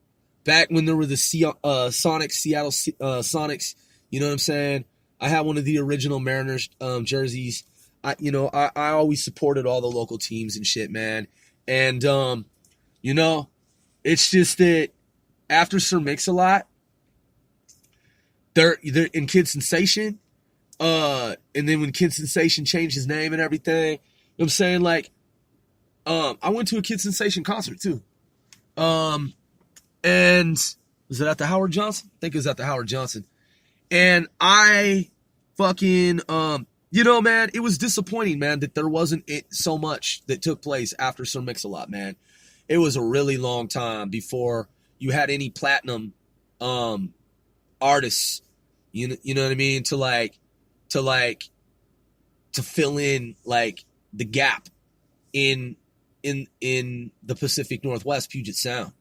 A: Back when there were the Sonics, Seattle Sonics, you know what I'm saying? I had one of the original Mariners jerseys. I always supported all the local teams and shit, man. And, you know, it's just that after Sir Mix-a-Lot, they're in Kid Sensation, and then when Kid Sensation changed his name and everything, you know what I'm saying? Like, I went to a Kid Sensation concert too. And was it at the Howard Johnson? I think it was at the Howard Johnson. And I fucking, you know, man, it was disappointing, man, that there wasn't so much that took place after Sir Mix-a-Lot, man. It was a really long time before you had any platinum artists, you know what I mean, to fill in like the gap in the Pacific Northwest Puget Sound.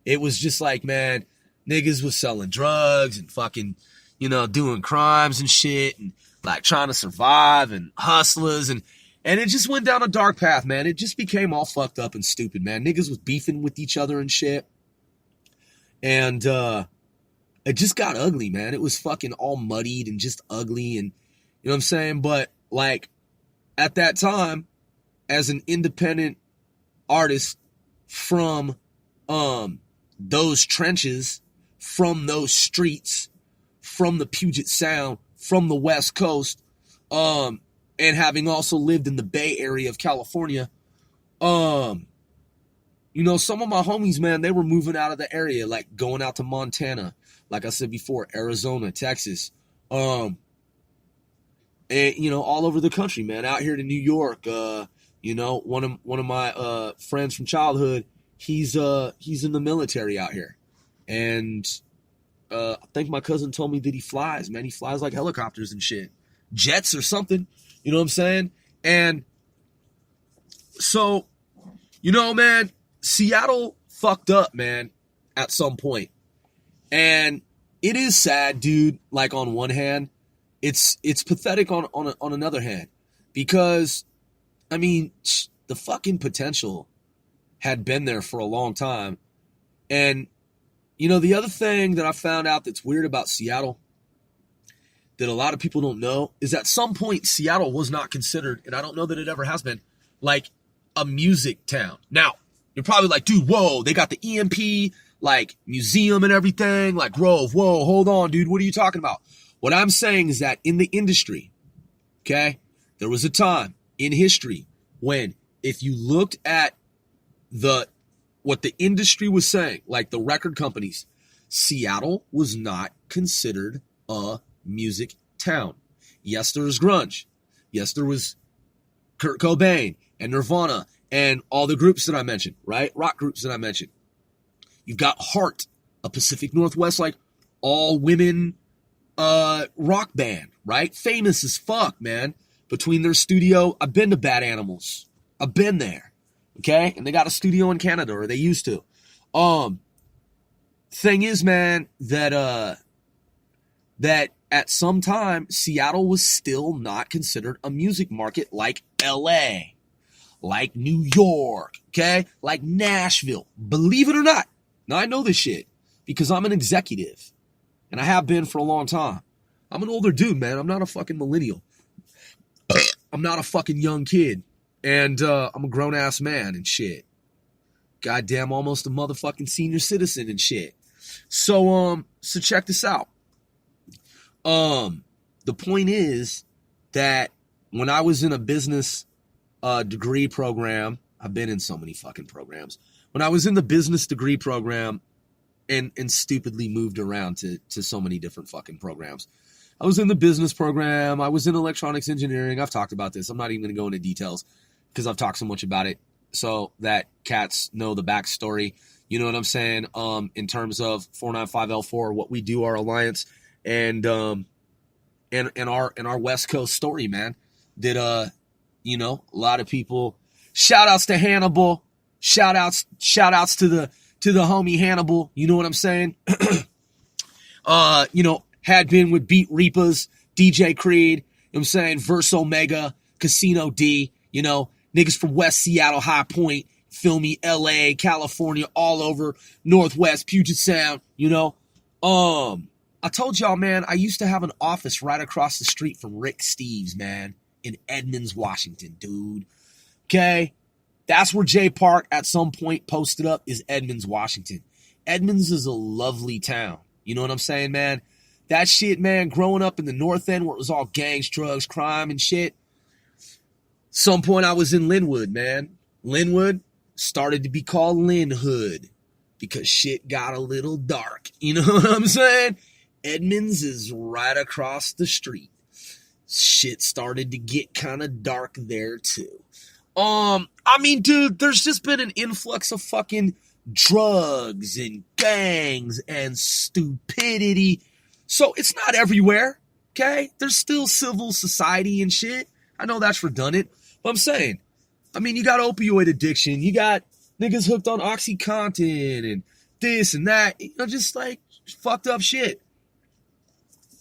A: It was just like, man, niggas was selling drugs and fucking, you know, doing crimes and shit and like trying to survive and hustlers and it just went down a dark path, man. It just became all fucked up and stupid, man. Niggas was beefing with each other and shit. And it just got ugly, man. It was fucking all muddied and just ugly and, you know what I'm saying? But like at that time, as an independent artist from those trenches, from those streets, from the Puget Sound, from the West Coast, and having also lived in the Bay Area of California, you know, some of my homies, man, they were moving out of the area, like going out to Montana, like I said before, Arizona, Texas, and, you know, all over the country, man, out here to New York. You know, one of my friends from childhood, he's in the military out here. And I think my cousin told me that he flies, man. He flies like helicopters and shit. Jets or something. You know what I'm saying? And so, you know, man, Seattle fucked up, man, at some point. And it is sad, dude, like on one hand. It's pathetic on another hand. Because, I mean, the fucking potential had been there for a long time. And, you know, the other thing that I found out that's weird about Seattle that a lot of people don't know is at some point Seattle was not considered, and I don't know that it ever has been, like a music town. Now, you're probably like, dude, whoa, they got the EMP, like museum and everything, like Grove, whoa, hold on, dude, what are you talking about? What I'm saying is that in the industry, okay, there was a time in history when if you looked at what the industry was saying, like the record companies, Seattle was not considered a music town. Yes, there was grunge. Yes, there was Kurt Cobain and Nirvana and all the groups that I mentioned, right? Rock groups that I mentioned. You've got Heart, a Pacific Northwest, like all women rock band, right? Famous as fuck, man. Between their studio, I've been to Bad Animals. I've been there. Okay? And they got a studio in Canada, or they used to. Thing is, man, that at some time, Seattle was still not considered a music market like LA, like New York, okay? Like Nashville. Believe it or not. Now, I know this shit because I'm an executive, and I have been for a long time. I'm an older dude, man. I'm not a fucking millennial. I'm not a fucking young kid. And I'm a grown-ass man and shit. Goddamn, almost a motherfucking senior citizen and shit. So check this out. The point is that when I was in a business degree program, I've been in so many fucking programs. When I was in the business degree program and stupidly moved around to so many different fucking programs. I was in the business program. I was in electronics engineering. I've talked about this. I'm not even going to go into details because I've talked so much about it so that cats know the backstory. You know what I'm saying? In terms of 495L4, what we do, our alliance, and our West Coast story, man. That you know, a lot of people, shout outs to Hannibal, shout outs to the homie Hannibal, you know what I'm saying? You know, had been with Beat Reapers, DJ Creed, you know what I'm saying, Verse Omega, Casino D, you know, niggas from West Seattle, High Point, feel me, LA, California, all over, Northwest, Puget Sound, you know. I told y'all, man, I used to have an office right across the street from Rick Steves, man, in Edmonds, Washington, dude. Okay? That's where Jay Park at some point posted up, is Edmonds, Washington. Edmonds is a lovely town. You know what I'm saying, man? That shit, man, growing up in the North End where it was all gangs, drugs, crime, and shit. Some point I was in Linwood, man. Linwood started to be called Linhood because shit got a little dark. You know what I'm saying? Edmonds is right across the street. Shit started to get kind of dark there too. I mean, dude, there's just been an influx of fucking drugs and gangs and stupidity. So it's not everywhere, okay? There's still civil society and shit. I know that's redundant, but I'm saying, I mean, you got opioid addiction. You got niggas hooked on OxyContin and this and that. You know, just like fucked up shit.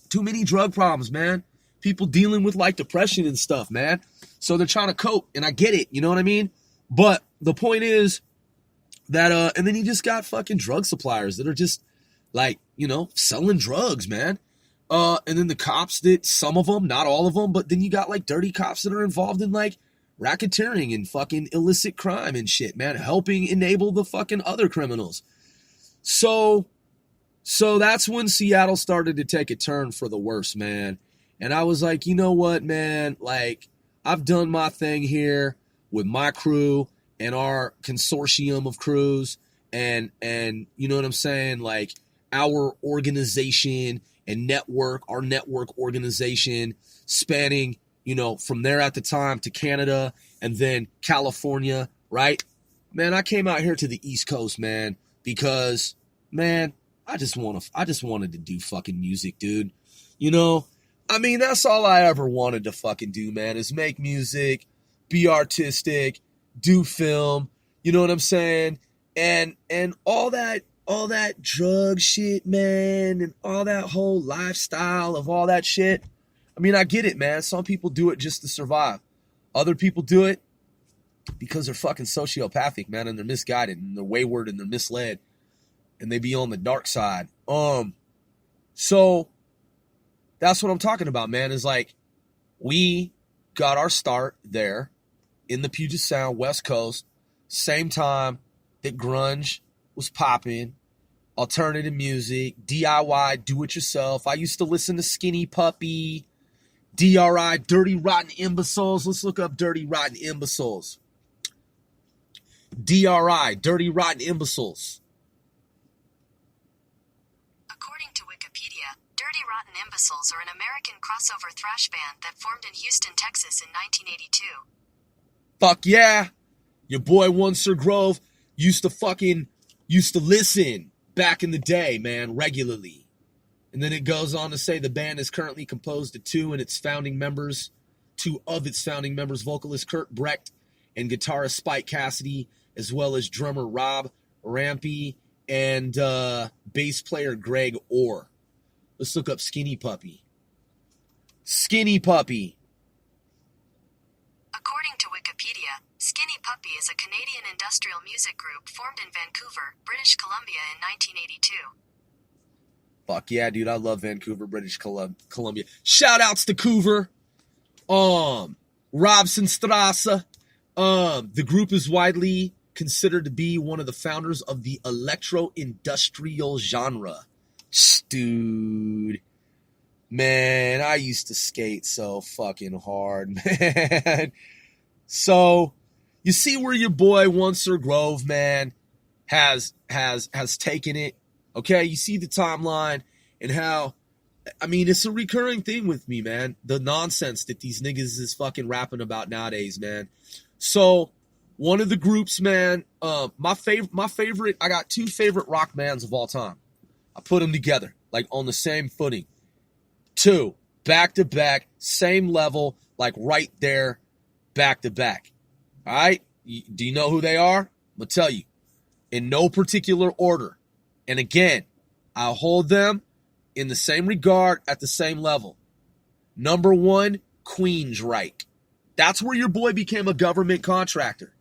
A: Too many drug problems, man. People dealing with like depression and stuff, man. So they're trying to cope, and I get it, you know what I mean? But the point is that, and then you just got fucking drug suppliers that are just like, you know, selling drugs, man. And then the cops that, some of them, not all of them, but then you got like dirty cops that are involved in like racketeering and fucking illicit crime and shit, man, helping enable the fucking other criminals. So that's when Seattle started to take a turn for the worse, man. And I was like, you know what, man, like, I've done my thing here with my crew and our consortium of crews and you know what I'm saying? Like, our organization and network, our network organization spanning, you know, from there at the time to Canada and then California, right? Man, I came out here to the East Coast, man, because, man, I just wanted to do fucking music, dude. You know, I mean, that's all I ever wanted to fucking do, man, is make music, be artistic, do film, you know what I'm saying? And all that drug shit, man, and all that whole lifestyle of all that shit. I mean, I get it, man. Some people do it just to survive. Other people do it because they're fucking sociopathic, man, and they're misguided and they're wayward and they're misled and they be on the dark side. So that's what I'm talking about, man, is like, we got our start there in the Puget Sound, West Coast, same time that grunge was popping, alternative music, DIY, do-it-yourself. I used to listen to Skinny Puppy, DRI, Dirty Rotten Imbeciles. Let's look up Dirty Rotten Imbeciles. DRI, Dirty Rotten Imbeciles.
B: According to Wikipedia, Dirty Rotten Imbeciles are an American crossover thrash band that formed in Houston, Texas in 1982.
A: Fuck yeah. Your boy One Sir Grove used to listen back in the day, man, regularly. And then it goes on to say the band is currently composed of two of its founding members, vocalist Kurt Brecht and guitarist Spike Cassidy, as well as drummer Rob Rampy and bass player Greg Orr. Let's look up Skinny Puppy. Skinny Puppy.
B: According to Wikipedia, Skinny Puppy is a Canadian industrial music group formed in Vancouver, British Columbia in 1982.
A: Fuck yeah, dude. I love Vancouver, British Columbia. Shout outs to Coover. Robson Strasse. The group is widely considered to be one of the founders of the electro-industrial genre. Dude. Man, I used to skate so fucking hard, man. So, you see where your boy One Sir Grove, man, has taken it. Okay, you see the timeline and how, I mean, it's a recurring thing with me, man. The nonsense that these niggas is fucking rapping about nowadays, man. So, one of the groups, man, my favorite, I got two favorite rock bands of all time. I put them together, like on the same footing. 2, back-to-back, same level, like right there, back-to-back. All right? Do you know who they are? I'm going to tell you. In no particular order. And again, I'll hold them in the same regard at the same level. Number 1, Queensryche. That's where your boy became a government contractor.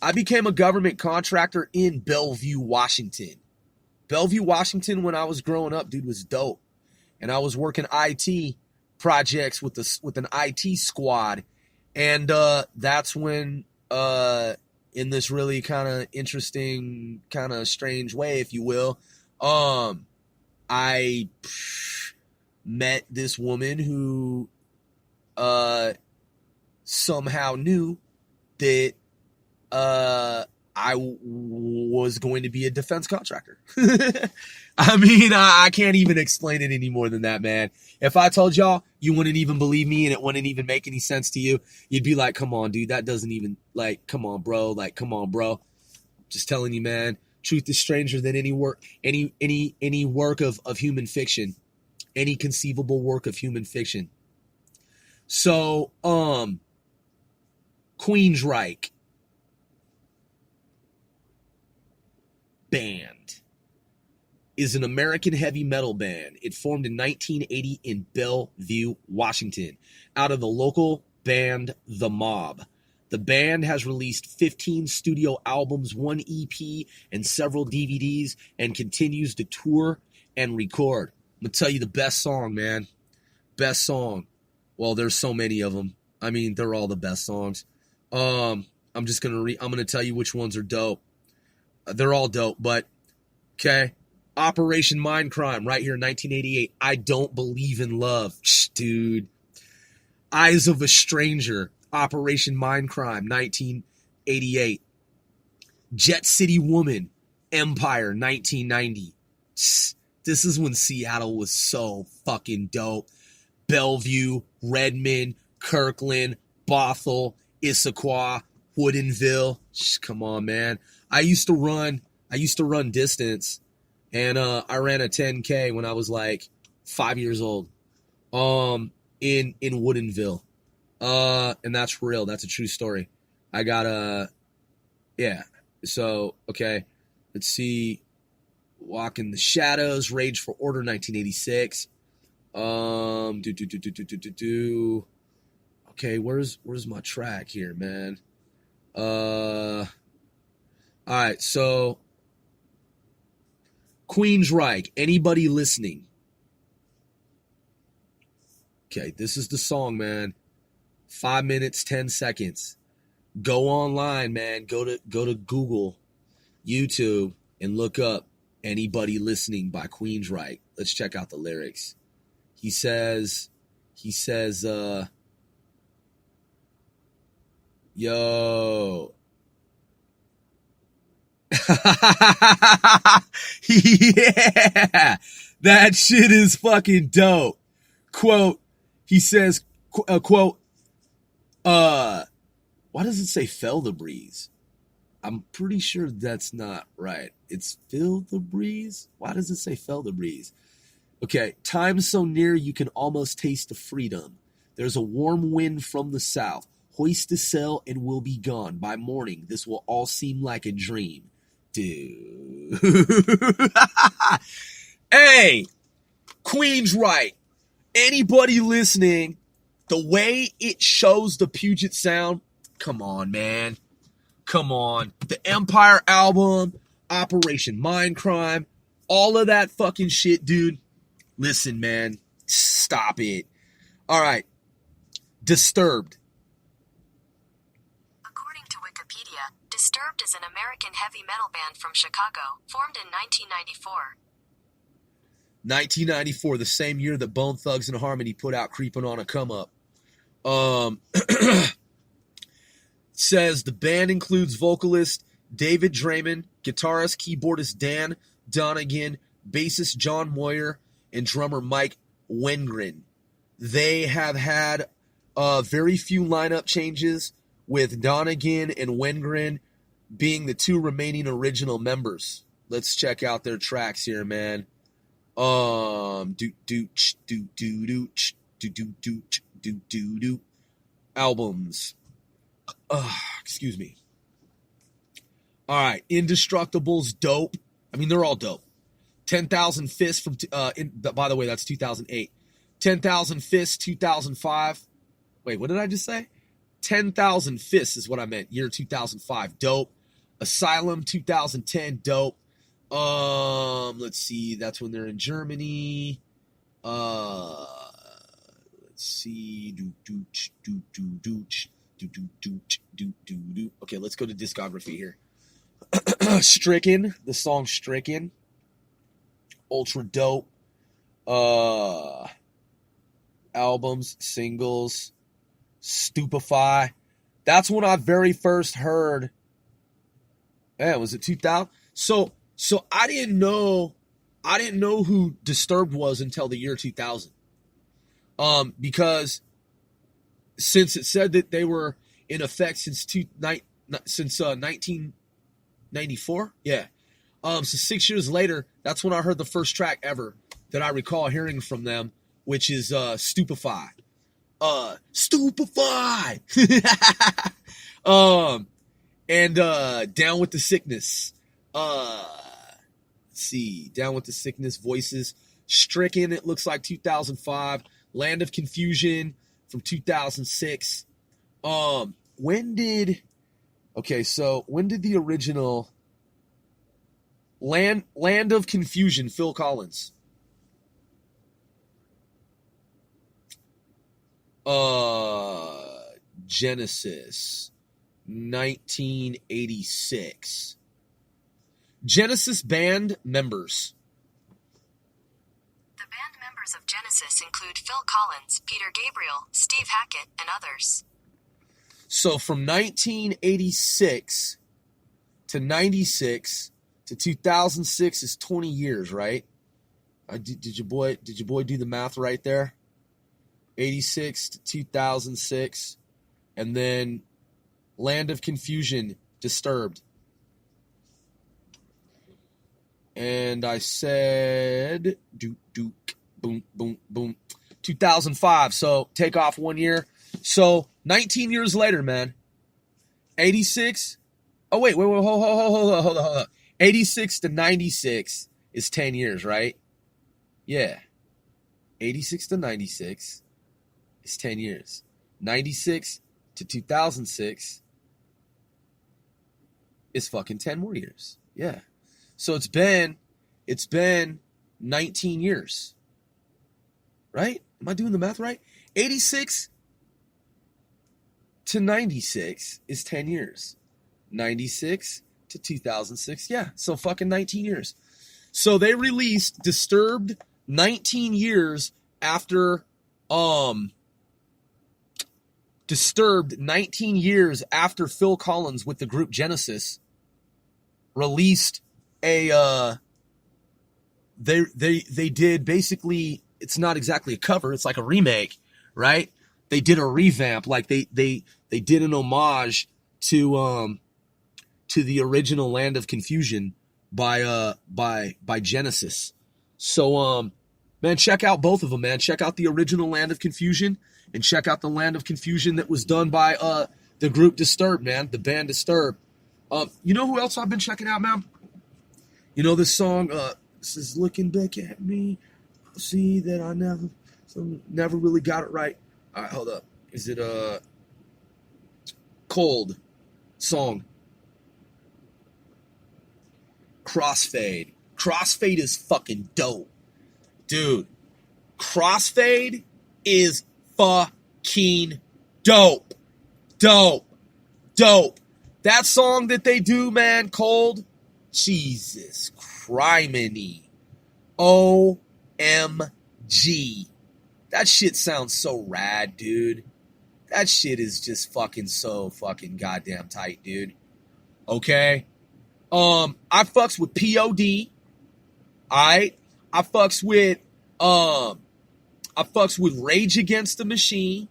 A: I became a government contractor in Bellevue, Washington. Bellevue, Washington, when I was growing up, dude, was dope. And I was working IT projects with an IT squad. And that's when, in this really kind of interesting, kind of strange way, if you will, I met this woman who somehow knew that I was going to be a defense contractor. I mean, I can't even explain it any more than that, man. If I told y'all, you wouldn't even believe me and it wouldn't even make any sense to you. You'd be like, come on, dude, that doesn't even, like, come on, bro. Like, come on, bro. Just telling you, man, truth is stranger than any work of human fiction, any conceivable work of human fiction. So, Queensryche band is an American heavy metal band. It formed in 1980 in Bellevue, Washington, out of the local band The Mob. The band has released 15 studio albums, 1 EP, and several DVDs, and continues to tour and record. I'm going to tell you the best song, man. Best song. Well, there's so many of them. I mean, they're all the best songs. I'm just going to I'm going to tell you which ones are dope. They're all dope, but okay. Operation Mindcrime, right here, 1988. I Don't Believe in Love. Shh, dude. Eyes of a Stranger, Operation Mindcrime, 1988. Jet City Woman, Empire, 1990. Shh, this is when Seattle was so fucking dope. Bellevue, Redmond, Kirkland, Bothell, Issaquah, Woodinville. Shh, come on, man. I used to run distance. And I ran a 10K when I was like 5 years old in Woodinville. And that's real. That's a true story. I got yeah. So, okay. Let's see. Walk in the Shadows, Rage for Order, 1986. Okay, where's my track here, man? All right, so Queensryche, anybody listening? Okay, this is the song, man. 5 minutes, 10 seconds. Go online, man. Go to Google, YouTube, and look up Anybody Listening by Queensryche. Let's check out the lyrics. He says, yo. Yeah, that shit is fucking dope. Quote, he says, quote, why does it say Fell the Breeze? I'm pretty sure that's not right. It's Feel the Breeze? Why does it say Fell the Breeze? Okay, time's so near you can almost taste the freedom. There's a warm wind from the south. Hoist the sail and we'll be gone. By morning, this will all seem like a dream. Dude. Hey, Queensryche, anybody listening, the way it shows the Puget Sound, come on, man. Come on. The Empire album, Operation Mindcrime, all of that fucking shit, dude. Listen, man. Stop it. All right. Disturbed.
B: According to Wikipedia, Disturbed is an American heavy metal band from Chicago, formed in 1994.
A: 1994, the same year that Bone Thugs and Harmony put out Creeping on a Come Up. Says the band includes vocalist David Draymond, guitarist, keyboardist Dan Donegan, bassist John Moyer, and drummer Mike Wengren. They have had very few lineup changes, with Donegan and Wengren being the two remaining original members. Let's check out their tracks here, man. Albums. Excuse me. All right, Indestructible's dope. I mean, they're all dope. 10,000 Fists from, by the way, that's 2008. 10,000 Fists, 2005. Wait, what did I just say? 10,000 Fists is what I meant. Year 2005, dope. Asylum, 2010, dope. Let's see. That's when they're in Germany. Let's see. Okay, let's go to discography here. Stricken, the song Stricken. Ultra dope. Albums, singles. Stupefy. That's when I very first heard. Man, was it 2000? So I didn't know who Disturbed was until the year 2000. Because since it said that they were in effect since 1994, yeah. So 6 years later, that's when I heard the first track ever that I recall hearing from them, which is Stupefy. Stupefy. And Down with the Sickness. Let's see. Down with the Sickness, Voices. Stricken, it looks like 2005. Land of Confusion from 2006. When did the original Land of Confusion, Phil Collins? Genesis, 1986. Genesis band members.
B: The band members of Genesis include Phil Collins, Peter Gabriel, Steve Hackett, and others.
A: So from 1986 to 96 to 2006 is 20 years, right? Did your boy do the math right there? 86 to 2006, and then Land of Confusion, Disturbed. And I said, boom, 2005. So take off 1 year. So 19 years later, man. 86. Oh, wait, hold on. 86 to 96 is 10 years, right? Yeah. 86 to 96 is 10 years. 96 to 2006 is fucking 10 more years. Yeah. So it's been 19 years. Right? Am I doing the math right? 86 to 96 is 10 years. 96 to 2006. Yeah. So fucking 19 years. So they released Disturbed 19 years after Disturbed 19 years after Phil Collins with the group Genesis released a they did basically, it's not exactly a cover, it's like a remake, right? They did a revamp, like they did an homage to the original Land of Confusion by Genesis. So man, check out both of them, man. Check out the original Land of Confusion and check out the Land of Confusion that was done by the group Disturbed, man, the band Disturbed. You know who else I've been checking out, man? You know this song, this is Looking Back at Me, see that I never really got it right. All right, hold up. Is it Cold song? Crossfade. Crossfade is fucking dope. Dude, Crossfade is fucking dope. Dope. That song that they do, man, Cold, Jesus criminy. OMG. That shit sounds so rad, dude. That shit is just fucking so fucking goddamn tight, dude. Okay? I fucks with POD. Alright? I fucks with Rage Against the Machine.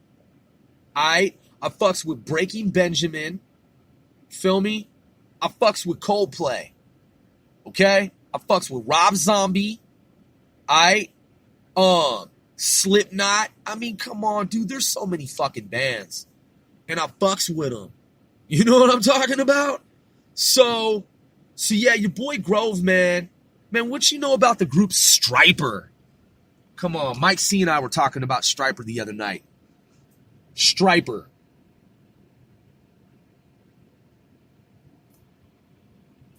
A: I fucks with Breaking Benjamin. Feel me? I fucks with Coldplay. Okay? I fucks with Rob Zombie. Slipknot. I mean, come on, dude. There's so many fucking bands. And I fucks with them. You know what I'm talking about? So yeah, your boy Grove, man. Man, what you know about the group Stryper? Come on, Mike C and I were talking about Stryper the other night. Stryper.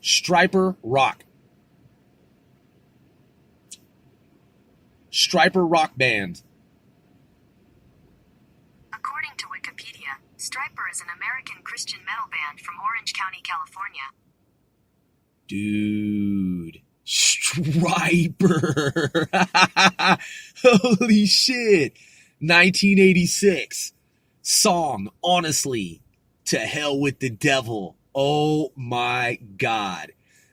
A: Stryper Rock. Stryper Rock Band.
B: According to Wikipedia, Stryper is an American Christian metal band from Orange County, California.
A: Dude. Stryper. Holy shit. 1986. Song, Honestly, To Hell with the Devil. Oh my God.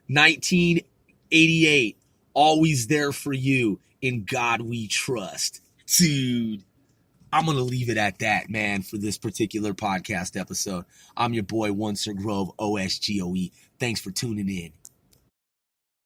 A: 1988. Always There for You. In God We Trust. Dude. I'm going to leave it at that, man, for this particular podcast episode. I'm your boy, One Sir Grove, OSGOE. Thanks for tuning in.